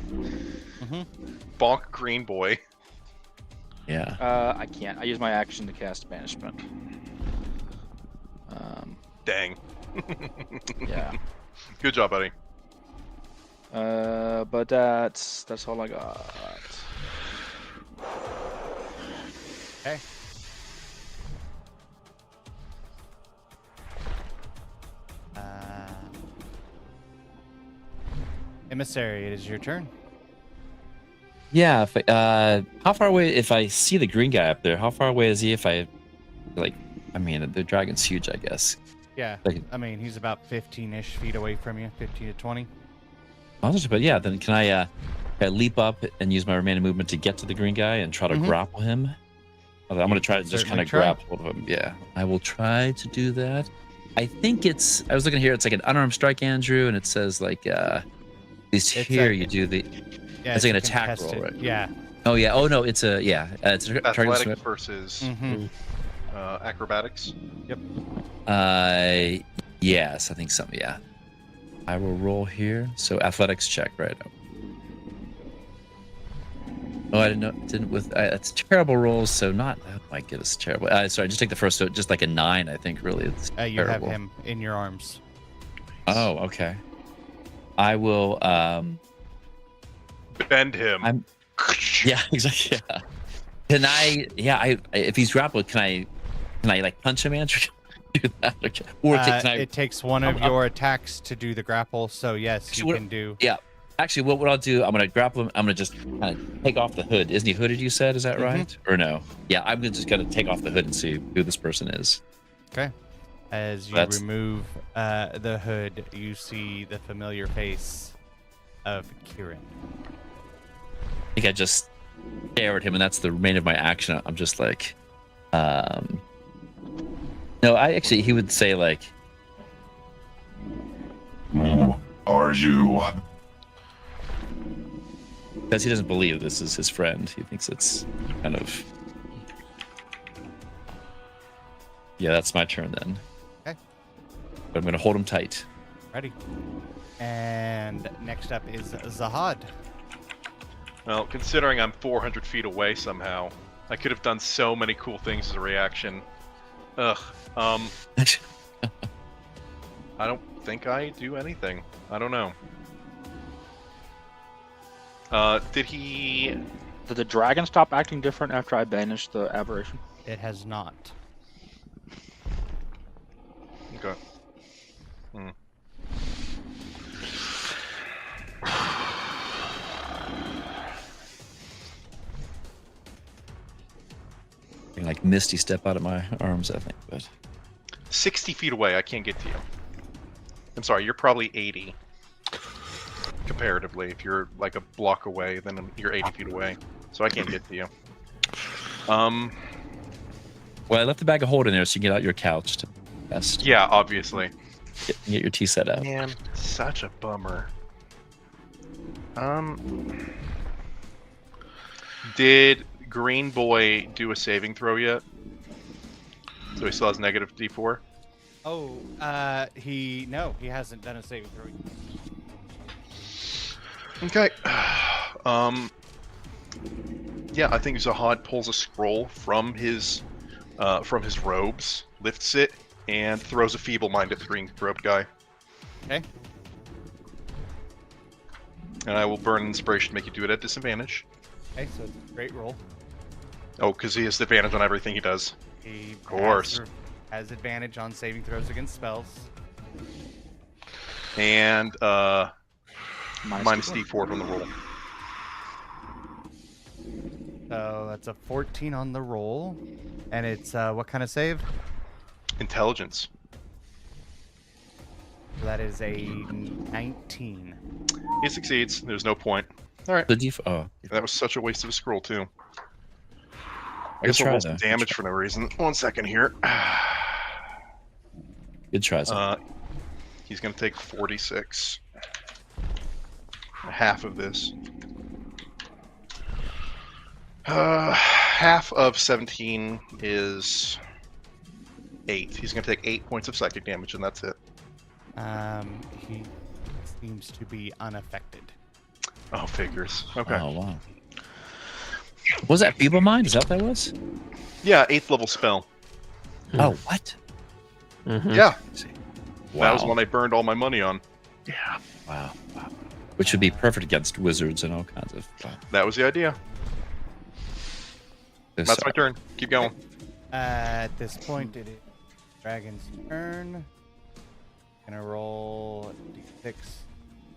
Bonk Green Boy. Yeah. I can't. I use my action to cast banishment. Dang. Yeah. Good job, buddy. But that's all I got. Okay. Emissary, it is your turn. Yeah. If how far away? If I see the green guy up there, how far away is he? If I like, I mean, the dragon's huge, I guess. Yeah. Like, I mean, he's about 15-ish feet away from you, 15 to 20. but yeah, then can I leap up and use my remaining movement to get to the green guy and try to grapple him? I'm gonna try to just kind of grab hold of him. Yeah, I will try to do that. I think it's. I was looking here. It's like an unarmed strike, Andrew, and it says like at least here you do the. Yeah, it's like an attack roll, right? Yeah. Oh yeah. Oh no, it's a it's a Athletics versus Mm-hmm. acrobatics. Yep. Yes, I think so. Yeah. I will roll here. So athletics check, right? Oh, I didn't know. Didn't with it's terrible rolls. So not. Oh my goodness, terrible. Sorry, just take the first. So just like a 9, I think. Really, it's You have terrible. him in your arms. Oh, okay. I will. Bend him. Yeah, exactly. Yeah. Can I? Yeah, if he's grappled, can I like punch him, Andrew? Do that? Or can I? It takes one of your attacks to do the grapple. So yes, you can do. Yeah. Actually, what I'll do, I'm gonna grapple him. I'm gonna just kind of take off the hood. Isn't he hooded? You said, is that right? Or no? Yeah, I'm just gonna take off the hood and see who this person is. Okay. As you remove the hood, you see the familiar face of Kieran. I think I just stare at him, and that's the remainder of my action. I'm just like, no, he would say like, who are you? because he doesn't believe this is his friend. He thinks it's kind of. Yeah, that's my turn then. Okay. But I'm gonna hold him tight. Ready. And next up is Zahad. Well, considering I'm 400 feet away somehow, I could have done so many cool things as a reaction. Ugh. I don't think I do anything. I don't know. Did the dragon stop acting different after I banished the aberration? It has not. Okay. Like misty step out of my arms, I think. But 60 feet away, I can't get to you. I'm sorry, you're probably 80. Comparatively, if you're like a block away, then you're 80 feet away. So I can't get to you. Well, I left the bag of hold in there so you can get out your couch to best. Yeah, obviously. Get your tea set out. Man, such a bummer. Did Green Boy do a saving throw yet? So he still has negative D4? Oh, he hasn't done a saving throw. Okay. Yeah, I think Zahad pulls a scroll from his robes, lifts it, and throws a feeble mind at the green robed guy. Okay. And I will burn inspiration to make you do it at disadvantage. Okay, so it's a great roll. Oh, because he has advantage on everything he does. He Of course. has advantage on saving throws against spells. And minus D4. D4 from the roll. So that's a 14 on the roll. And it's what kind of save? Intelligence. So that is a 19. He succeeds. There's no point. All right. The D4. Oh, That was such a waste of a scroll, too. I Good guess I'll try, roll some though. damage for no reason. 1 second here. good try. Zach. He's going to take 46. Half of this. Half of 17 is 8. He's going to take 8 points of psychic damage, and that's it. He seems to be unaffected. Oh, figures. Okay. Oh wow. Was that Feeble Mind? Is that what that was? Yeah, 8th level spell. Oh, what? Mhm. Yeah, Wow. that was one I burned all my money on. Yeah. Wow. Wow. Which would be perfect against wizards and all kinds of. That was the idea. That's my turn. Keep going. At this point, it is Dragon's turn. Gonna roll d6.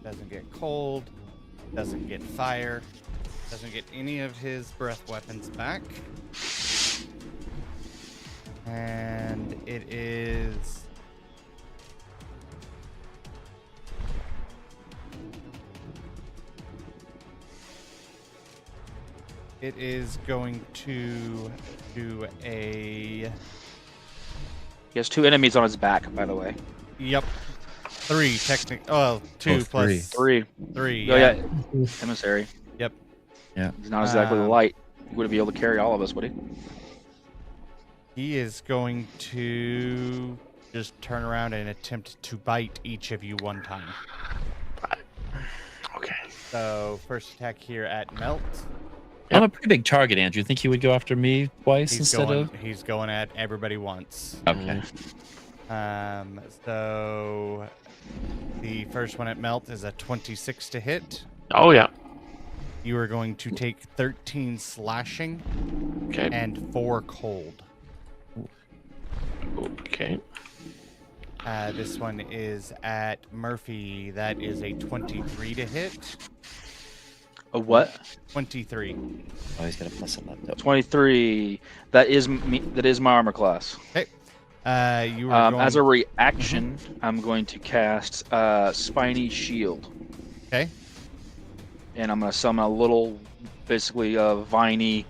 Doesn't get cold. Doesn't get fire. Doesn't get any of his breath weapons back. And it is. It is going to do a. He has 2 enemies on his back, by the way. Yep. 3 technic. Oh, 2 Oh, plus 3. 3. Oh, yeah. Emissary. Yep. He's not exactly light. He wouldn't be able to carry all of us, would he? He is going to just turn around and attempt to bite each of you one time. Okay. So, first attack here at Melt. I'm a pretty big target, Andrew. You think he would go after me twice instead of? He's going at everybody once. Okay. So the first one at Melt is a 26 to hit. Oh yeah. You are going to take 13 slashing Okay. and 4 cold. Okay. This one is at Murphy. That is a 23 to hit. A what? 23. Oh, he's got a plus 11. 23. That is my armor class. Okay. You are going... As a reaction, I'm going to cast Spiny Shield. Okay. And I'm going to summon a little, basically, viney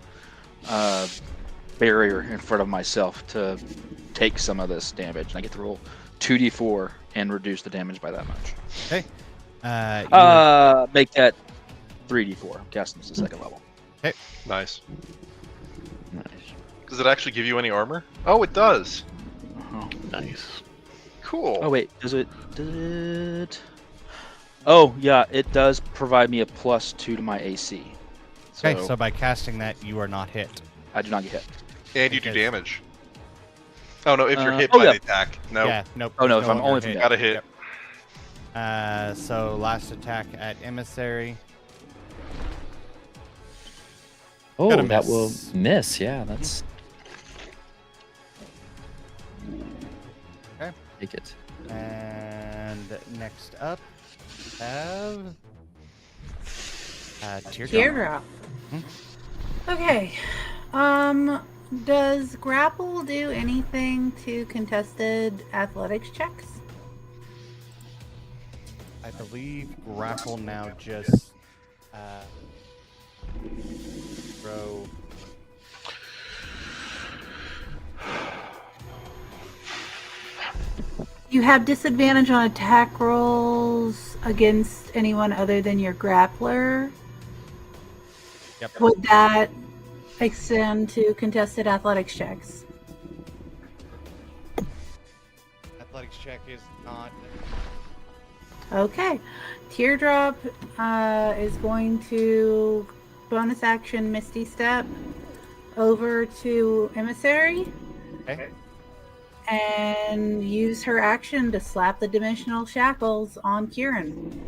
barrier in front of myself to take some of this damage. And I get to roll 2d4 and reduce the damage by that much. Okay. Make that 3d4. Casting this to 2nd level. Okay. Nice. Nice. Does it actually give you any armor? Oh, it does. Uh-huh. Nice. Cool. Oh wait, does it? Oh yeah, it does provide me a +2 to my AC. Okay, so by casting that, you are not hit. I do not get hit. And you do Because- damage. Oh no, if you're hit oh, by yeah. the attack. No. Yeah, nope. Oh, no, there's if I'm longer only from Got a hit. Yep. So last attack at Emissary. Oh, Gonna that will miss. miss. Yeah, that's. Okay. Take it. And next up, we have Teardrop. Teardrop. Okay. Does grapple do anything to contested athletics checks? I believe grapple now just throw. You have disadvantage on attack rolls against anyone other than your grappler. Yep. Would that extend to contested athletics checks? Athletics check is not. Okay. Teardrop is going to bonus action Misty Step over to Emissary Okay. and use her action to slap the dimensional shackles on Kieran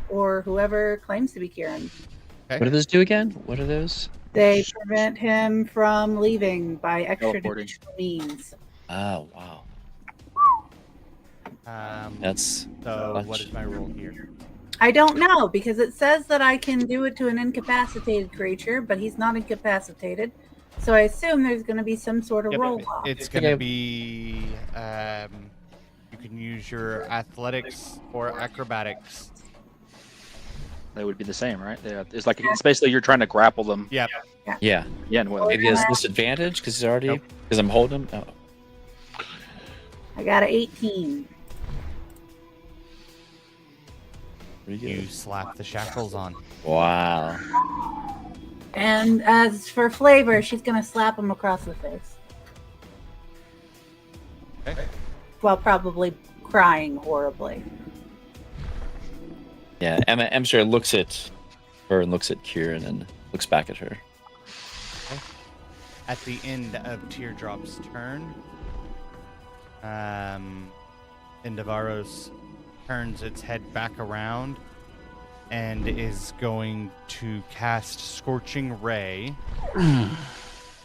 or whoever claims to be Kieran. What do those do again? What are those? They prevent him from leaving by extraditional means. Oh, wow. That's so. What is my role here? I don't know, because it says that I can do it to an incapacitated creature, but he's not incapacitated. So I assume there's going to be some sort of roll off. It's going to be. You can use your athletics or acrobatics. They would be the same, right? It's like it's basically you're trying to grapple them. Yep. Yeah. Yeah. And Maybe he has disadvantage because he's already because I'm holding him. Oh. I got an 18. You slap the shackles on. Wow. And as for flavor, she's going to slap him across the face. Okay. While probably crying horribly. Yeah, I'm sure looks at her and looks at Kieran and looks back at her. Okay. At the end of Teardrop's turn, Indavaros turns its head back around and is going to cast Scorching Ray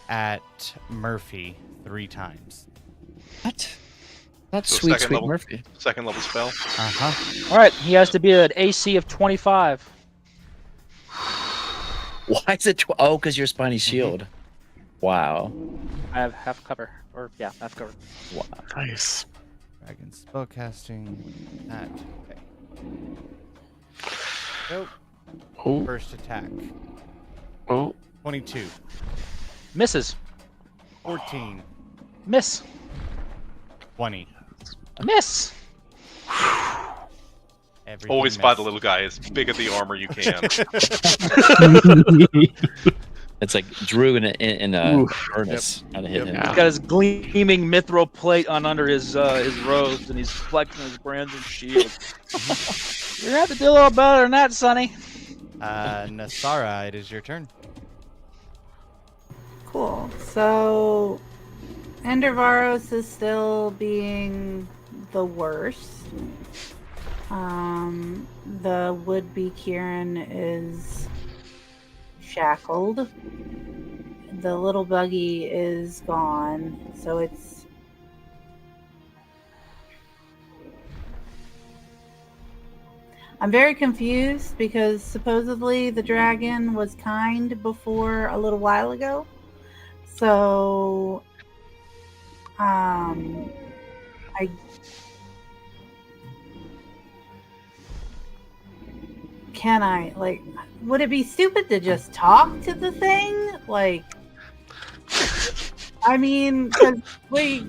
at Murphy 3 times. What? That's So sweet level, Murphy. Second level spell. Uh-huh. All right, he has to be an AC of 25. Why is it? Oh, because you're spiny shield. Wow. I have half cover, or yeah, half cover. Wow. Nice. Dragon spellcasting. That. Okay. Nope. Oh, First attack. oh. 22. Misses. 14. Miss. 20. Miss. Everything Always buy missed. the little guy as big of the armor you can. It's like Drew in a furnace. How to hit him. He's got his gleaming mithril plate on under his robes, and he's flexing his Brandon shield. You have to do a little better than that, Sonny. Nasara, it is your turn. Cool. So, Endervaros is still being the worst. The would-be Kieran is shackled. The little buggy is gone, so it's... I'm very confused because supposedly the dragon was kind before a little while ago. So, would it be stupid to just talk to the thing? Like, I mean, because we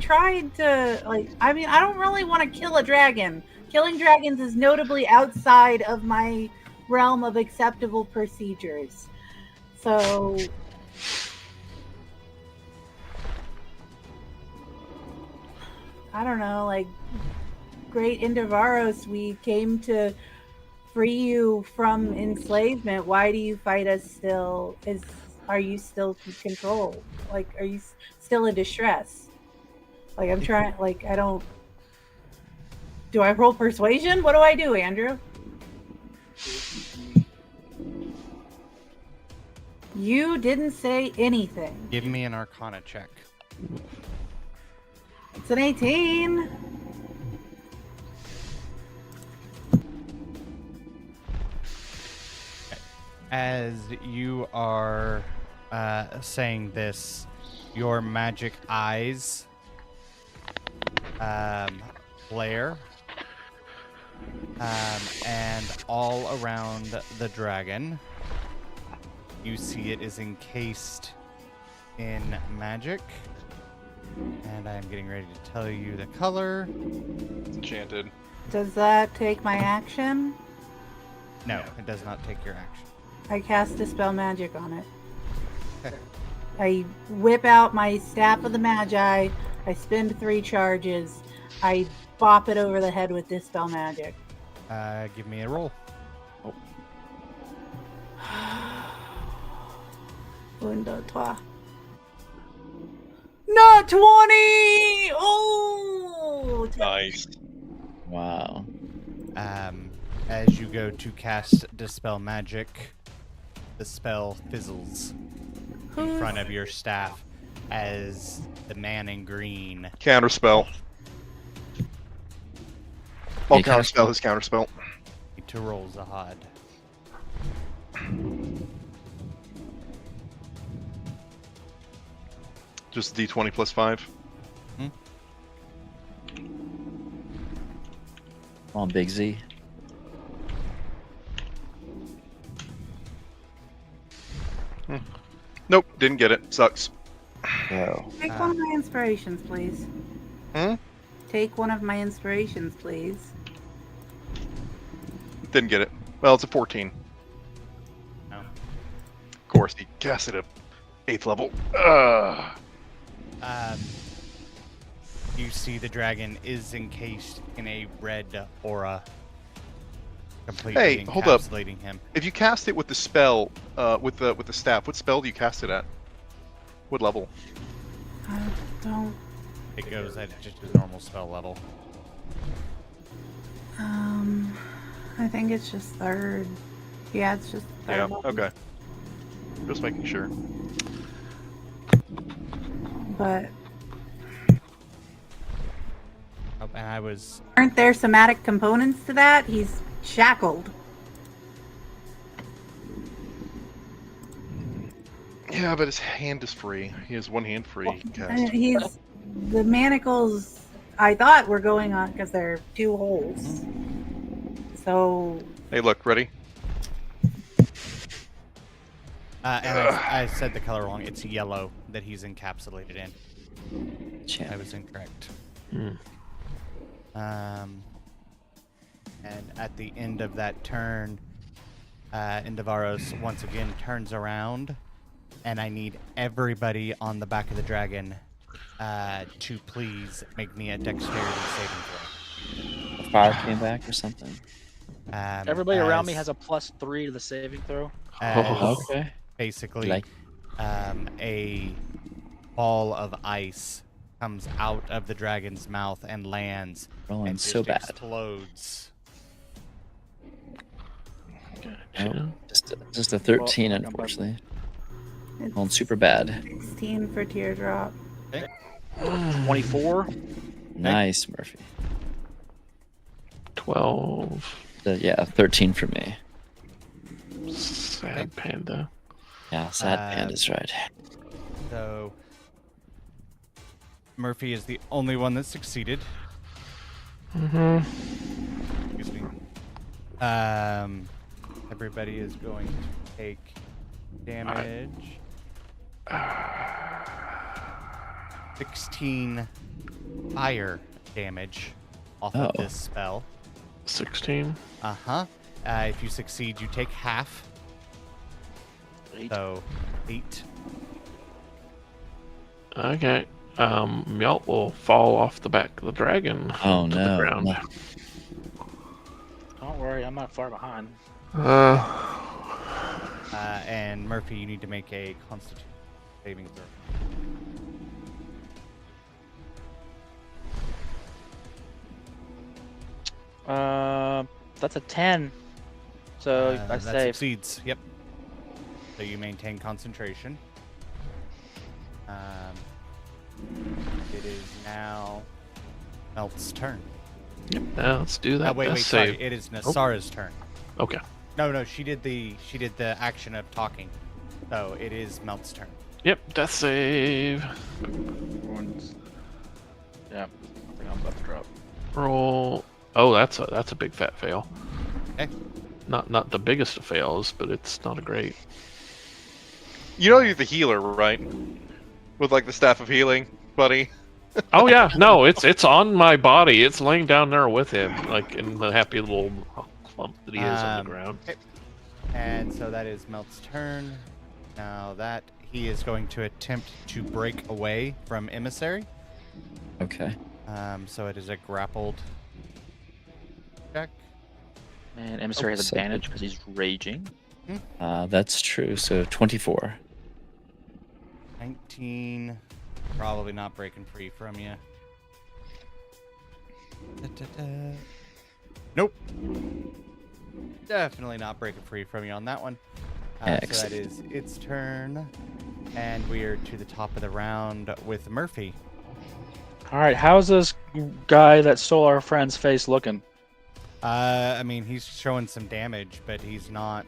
tried to, like, I mean, I don't really want to kill a dragon. Killing dragons is notably outside of my realm of acceptable procedures. So, I don't know, like, Great Indavaros, we came to free you from enslavement. Why do you fight us still? Are you still in control? Like, are you still in distress? Like, I'm trying, like, I don't... Do I roll persuasion? What do I do, Andrew? You didn't say anything. Give me an Arcana check. It's an 18. As you are saying this, your magic eyes flare, and all around the dragon, you see it is encased in magic. And I'm getting ready to tell you the color. Enchanted. Does that take my action? No, it does not take your action. I cast Dispel Magic on it. I whip out my Staff of the Magi. I spend 3 charges. I bop it over the head with Dispel Magic. Give me a roll. Un, deux, trois. Not 20! Oh! Nice. Wow. As you go to cast Dispel Magic, the spell fizzles in front of your staff as the man in green. Counterspell. Well, Yeah, counterspell is counterspell. To roll Zahad. Just D20 plus 5. Come on, Big Z. Nope, didn't get it. Sucks. Oh. Take one of my inspirations, please. Hmm? Take one of my inspirations, please. Didn't get it. Well, it's a 14. No. Of course, he cast it at 8th level. You see the dragon is encased in a red aura, completely Hey, hold up. encapsulating him. If you cast it with the spell, with the staff, what spell do you cast it at? What level? I don't. It goes at just a normal spell level. I think it's just third. Yeah, it's just third. Yeah. level. Okay. Just making sure. But Oh, and I was aren't there somatic components to that? He's shackled. Yeah, but his hand is free. He has one hand free. He can cast. He's the manacles. I thought were going on because they're 2 holes. So Hey, look, ready? and I said the color wrong. It's yellow that he's encapsulated in. I was incorrect. And at the end of that turn, Indavaros once again turns around, and I need everybody on the back of the dragon to please make me a dexterity saving throw. The fire came back or something. Everybody around me as- has a +3 to the saving throw. as Okay. basically Like- a ball of ice comes out of the dragon's mouth and lands Rolling and so just bad. explodes. Nope. Just a 13, Well, unfortunately. it's Rolling super bad. 16 for teardrop. 24. Nice, Murphy. 12. Yeah, 13 for me. Sad panda. Yeah, sad panda's right. So Murphy is the only one that succeeded. Excuse me. Everybody is going to take damage. 16 fire damage off of Oh. this spell. 16. If you succeed, you take half. 8. So 8. Okay. Melt will fall off the back of the dragon Oh, to no. the ground. No. Don't worry, I'm not far behind. And Murphy, you need to make a Constitution saving throw. That's a 10. So I That save. succeeds. Yep. So you maintain concentration. It is now Melt's turn. Now let's do that. Wait, death sorry. save. It is Nasara's turn. Okay. No, she did the action of talking. So it is Melt's turn. Yep. Death save. Yeah, I think I'm about to drop. Roll. Oh, that's a big fat fail. Okay. Not the biggest of fails, but it's not a great. You know you're the healer, right? With like the staff of healing, buddy. Oh yeah, no, it's on my body. It's laying down there with him, like in the happy little clump that he is on the ground. Okay. And so that is Melt's turn. Now that he is going to attempt to break away from Emissary. Okay. So it is a grappled check. And Emissary has so advantage because he's raging. That's true. So 24. 19. Probably not breaking free from you. Nope. Definitely not breaking free from you on that one. So that Excellent. is its turn. And we are to the top of the round with Murphy. All right, how's this guy that stole our friend's face looking? I mean, he's showing some damage, but he's not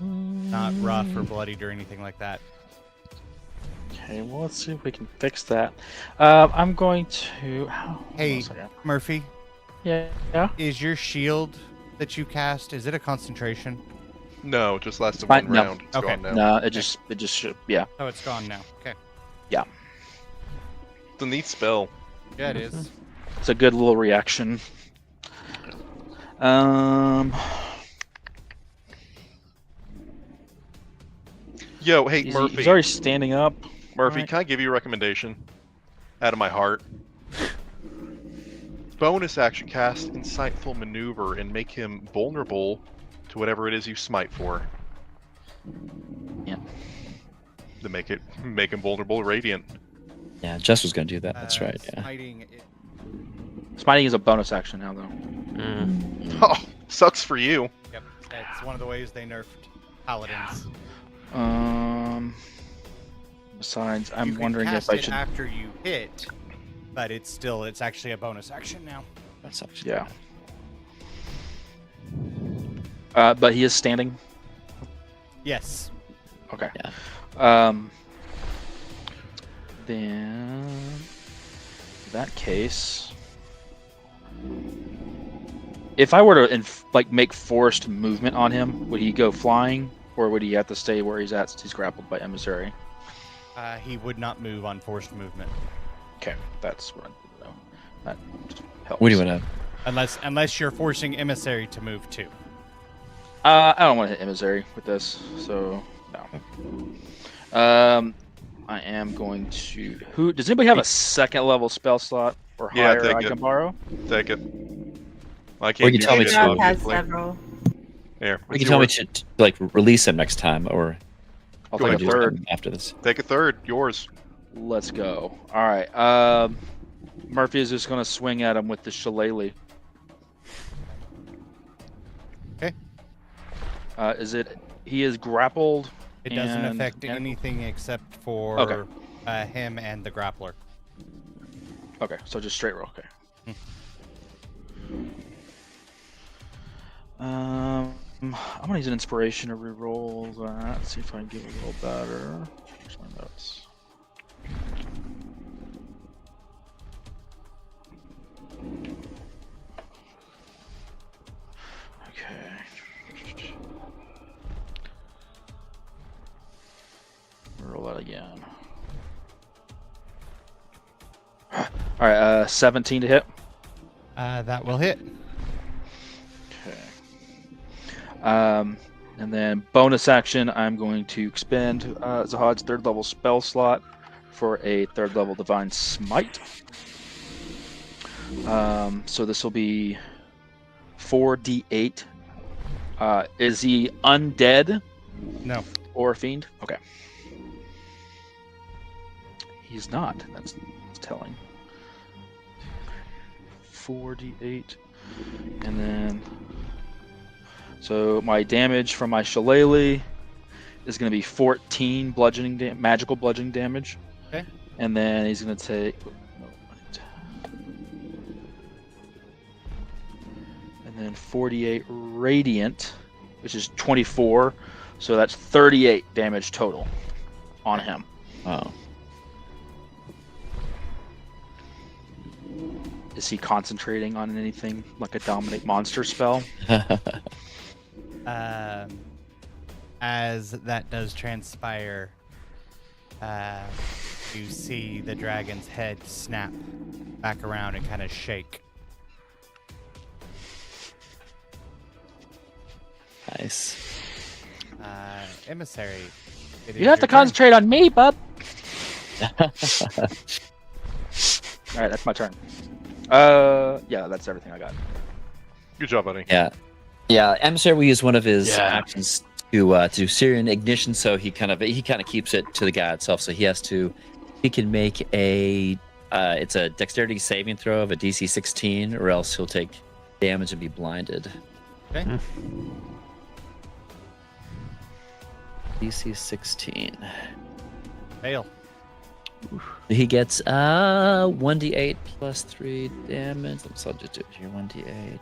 rough or bloodied or anything like that. Okay, well, let's see if we can fix that. I'm going to. Hey, Murphy, Yeah. is your shield that you cast, is it a concentration? No, just lasted Fine, one no. round. It's Okay. gone now. No, it just should. Yeah. Oh, it's gone now. Okay. It's a neat spell. Yeah, it is. It's a good little reaction. Yo, hey, He's Murphy. already standing up. Murphy, Alright. can I give you a recommendation? Out of my heart. Bonus action cast Insightful Maneuver and make him vulnerable to whatever it is you smite for. Yeah. To make him vulnerable to Radiant. Yeah, Jess was going to do that. That's right. Yeah. Smiting Smiting is a bonus action now, though. Oh, sucks for you. Yep, it's one of the ways they nerfed paladins. Besides, You I'm can wondering cast if I it should. after you hit, but it's actually a bonus action now. That's actually Yeah. But he is standing. Yes. Okay. Yeah. Then, in that case, if I were to make forced movement on him, would he go flying, or would he have to stay where he's at since he's grappled by emissary? He would not move on forced movement Okay, that's what I need to know. That helps. What do you want to? unless you're forcing emissary to move too. I don't want to hit emissary with this, so no. I am going to. Who does anybody have a second level spell slot or Yeah, higher take I it. can borrow? Take it. I Or can't you do tell me shit. to- Rob has obviously. several. Here, You it's can tell me yours. to like release him next time, or I'll Go take ahead, a do third. something after this. Take a third. Yours. Let's go. All right. Murphy is just going to swing at him with the shillelagh. Okay. He is grappled. It doesn't and- affect and- anything except for Okay. him and the grappler. Okay, so just straight roll. Okay. I'm gonna use an inspiration to reroll that. See if I can get a little better. Where's my notes? Okay. Roll that again. All right, 17 to hit. That will hit. Okay. And then bonus action, I'm going to expend Zahad's third level spell slot for a third level divine smite. So this will be 4d8. Is he undead No. or a fiend? Okay. He's not. That's telling. 4d8. And then. So my damage from my shillelagh is going to be 14 magical bludgeoning damage. Okay. And then he's going to take. And then 48 radiant, which is 24. So that's 38 damage total on him. Oh, Is he concentrating on anything like a dominate monster spell? As that does transpire, you see the dragon's head snap back around and kind of shake. nice. Emissary. it is You have to your turn. concentrate on me, bub. All right, that's my turn. Yeah, that's everything I got. Good job, buddy. Yeah, Emissary will use one of his Yeah. actions to do Syrian ignition, so he kind of keeps it to the guy itself. So he can make a it's a dexterity saving throw of a DC 16, or else he'll take damage and be blinded. Okay. DC 16. Fail. He gets 1d8 plus 3 damage. So I'll just do it here. 1d8.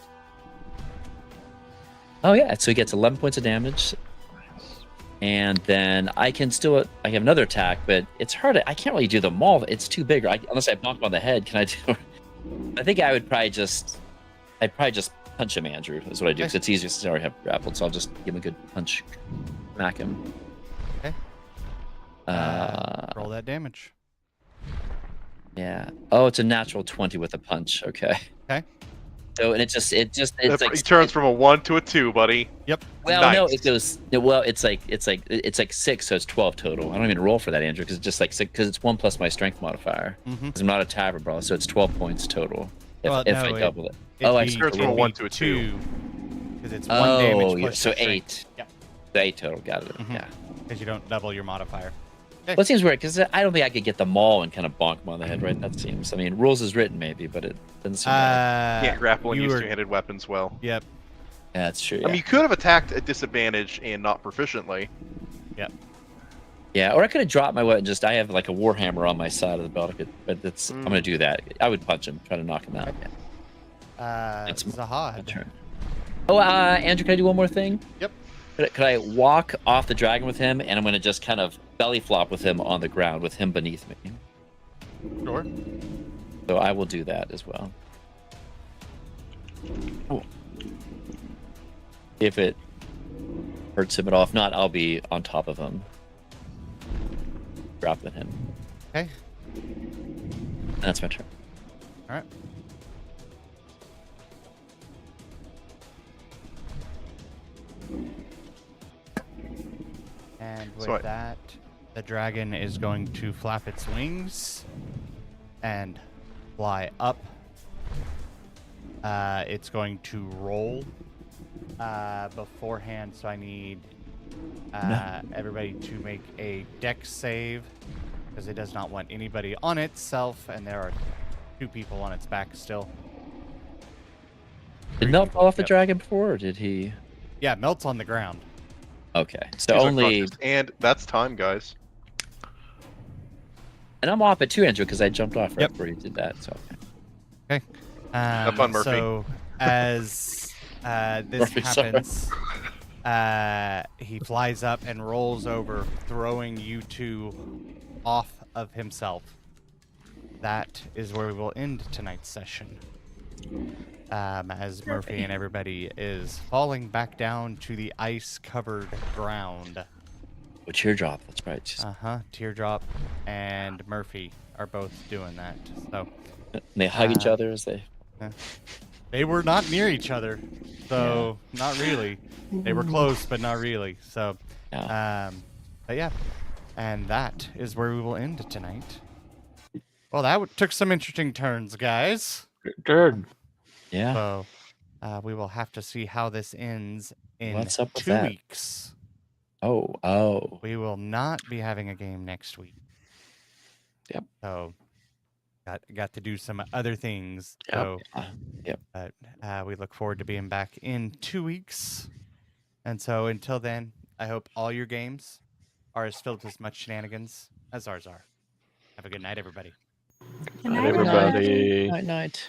Oh yeah, so he gets 11 points of damage. And then I have another attack, but it's hard. I can't really do the maul. It's too big. Unless I knock him on the head, can I do? I think I'd probably just punch him, Andrew. Is what I do. Because it's easier since I already have grappled. So I'll just give him a good punch, smack him. Okay. Roll that damage. Yeah. Oh, it's a natural 20 with a punch. Okay. Okay. So and it's like He turns from a 1 to a 2, buddy. Yep. well, nice. no, it goes well. It's like 6, so it's 12 total. I don't even roll for that, Andrew, because it's just like 6, because it's 1 plus my strength modifier. Mm-hmm. I'm not a tavern brawler, so it's 12 points total. If Well, I no, double it. I turns from a 1 to a 2. Because it's 1 damage plus so your strength. 8. Yep. So 8 total. Got it. Mhm. Yeah. Because you don't double your modifier. Well, it seems weird because I don't think I could get the maul and kind of bonk him on the head, right? That seems. I mean, rules is written maybe, but it doesn't seem. Right. Can't grapple and you use were- two-handed weapons well. Yep. Yeah, that's true. I mean, you could have attacked at disadvantage and not proficiently. Yeah, or I could have dropped my weapon. Just I have like a warhammer on my side of the belt. But I'm gonna do that. I would punch him, try to knock him out. It's my Zahad. turn. Oh, Andrew, can I do one more thing? Yep. Could I walk off the dragon with him, and I'm gonna just kind of belly flop with him on the ground with him beneath me. Sure. So I will do that as well. Cool. If it hurts him at all, if not, I'll be on top of him, dropping him. Okay. And that's my turn. All right. And with that, the dragon is going to flap its wings and fly up. It's going to roll beforehand, so I need everybody to make a dex save because it does not want anybody on itself, and there are 2 people on its back still. Did Melt fall off the Yep. dragon before, or did he? Yeah, Melt's on the ground. Okay, so He's only, unconscious. And that's time, guys. and I'm off it too, Andrew, because I jumped off right Yep. before you did that. So Okay. Have fun, Murphy. So as this Murphy, sorry. happens, he flies up and rolls over, throwing you 2 off of himself. That is where we will end tonight's session. As Murphy and everybody is falling back down to the ice-covered ground. oh, teardrop. That's right. Teardrop and Murphy are both doing that. So And they hug each other as they. they were not near each other, so not really. They were close, but not really. So, Yeah. but yeah, and that is where we will end tonight. Well, that took some interesting turns, guys. Good. Yeah. So, we will have to see how this ends in What's up with 2 that? weeks. Oh. We will not be having a game next week. Yep. So, got to do some other things. Yep. So, Yep. but we look forward to being back in 2 weeks. And so, until then, I hope all your games are as filled with as much shenanigans as ours are. Have a good night, everybody. Good Night, night, everyone. everybody. Night.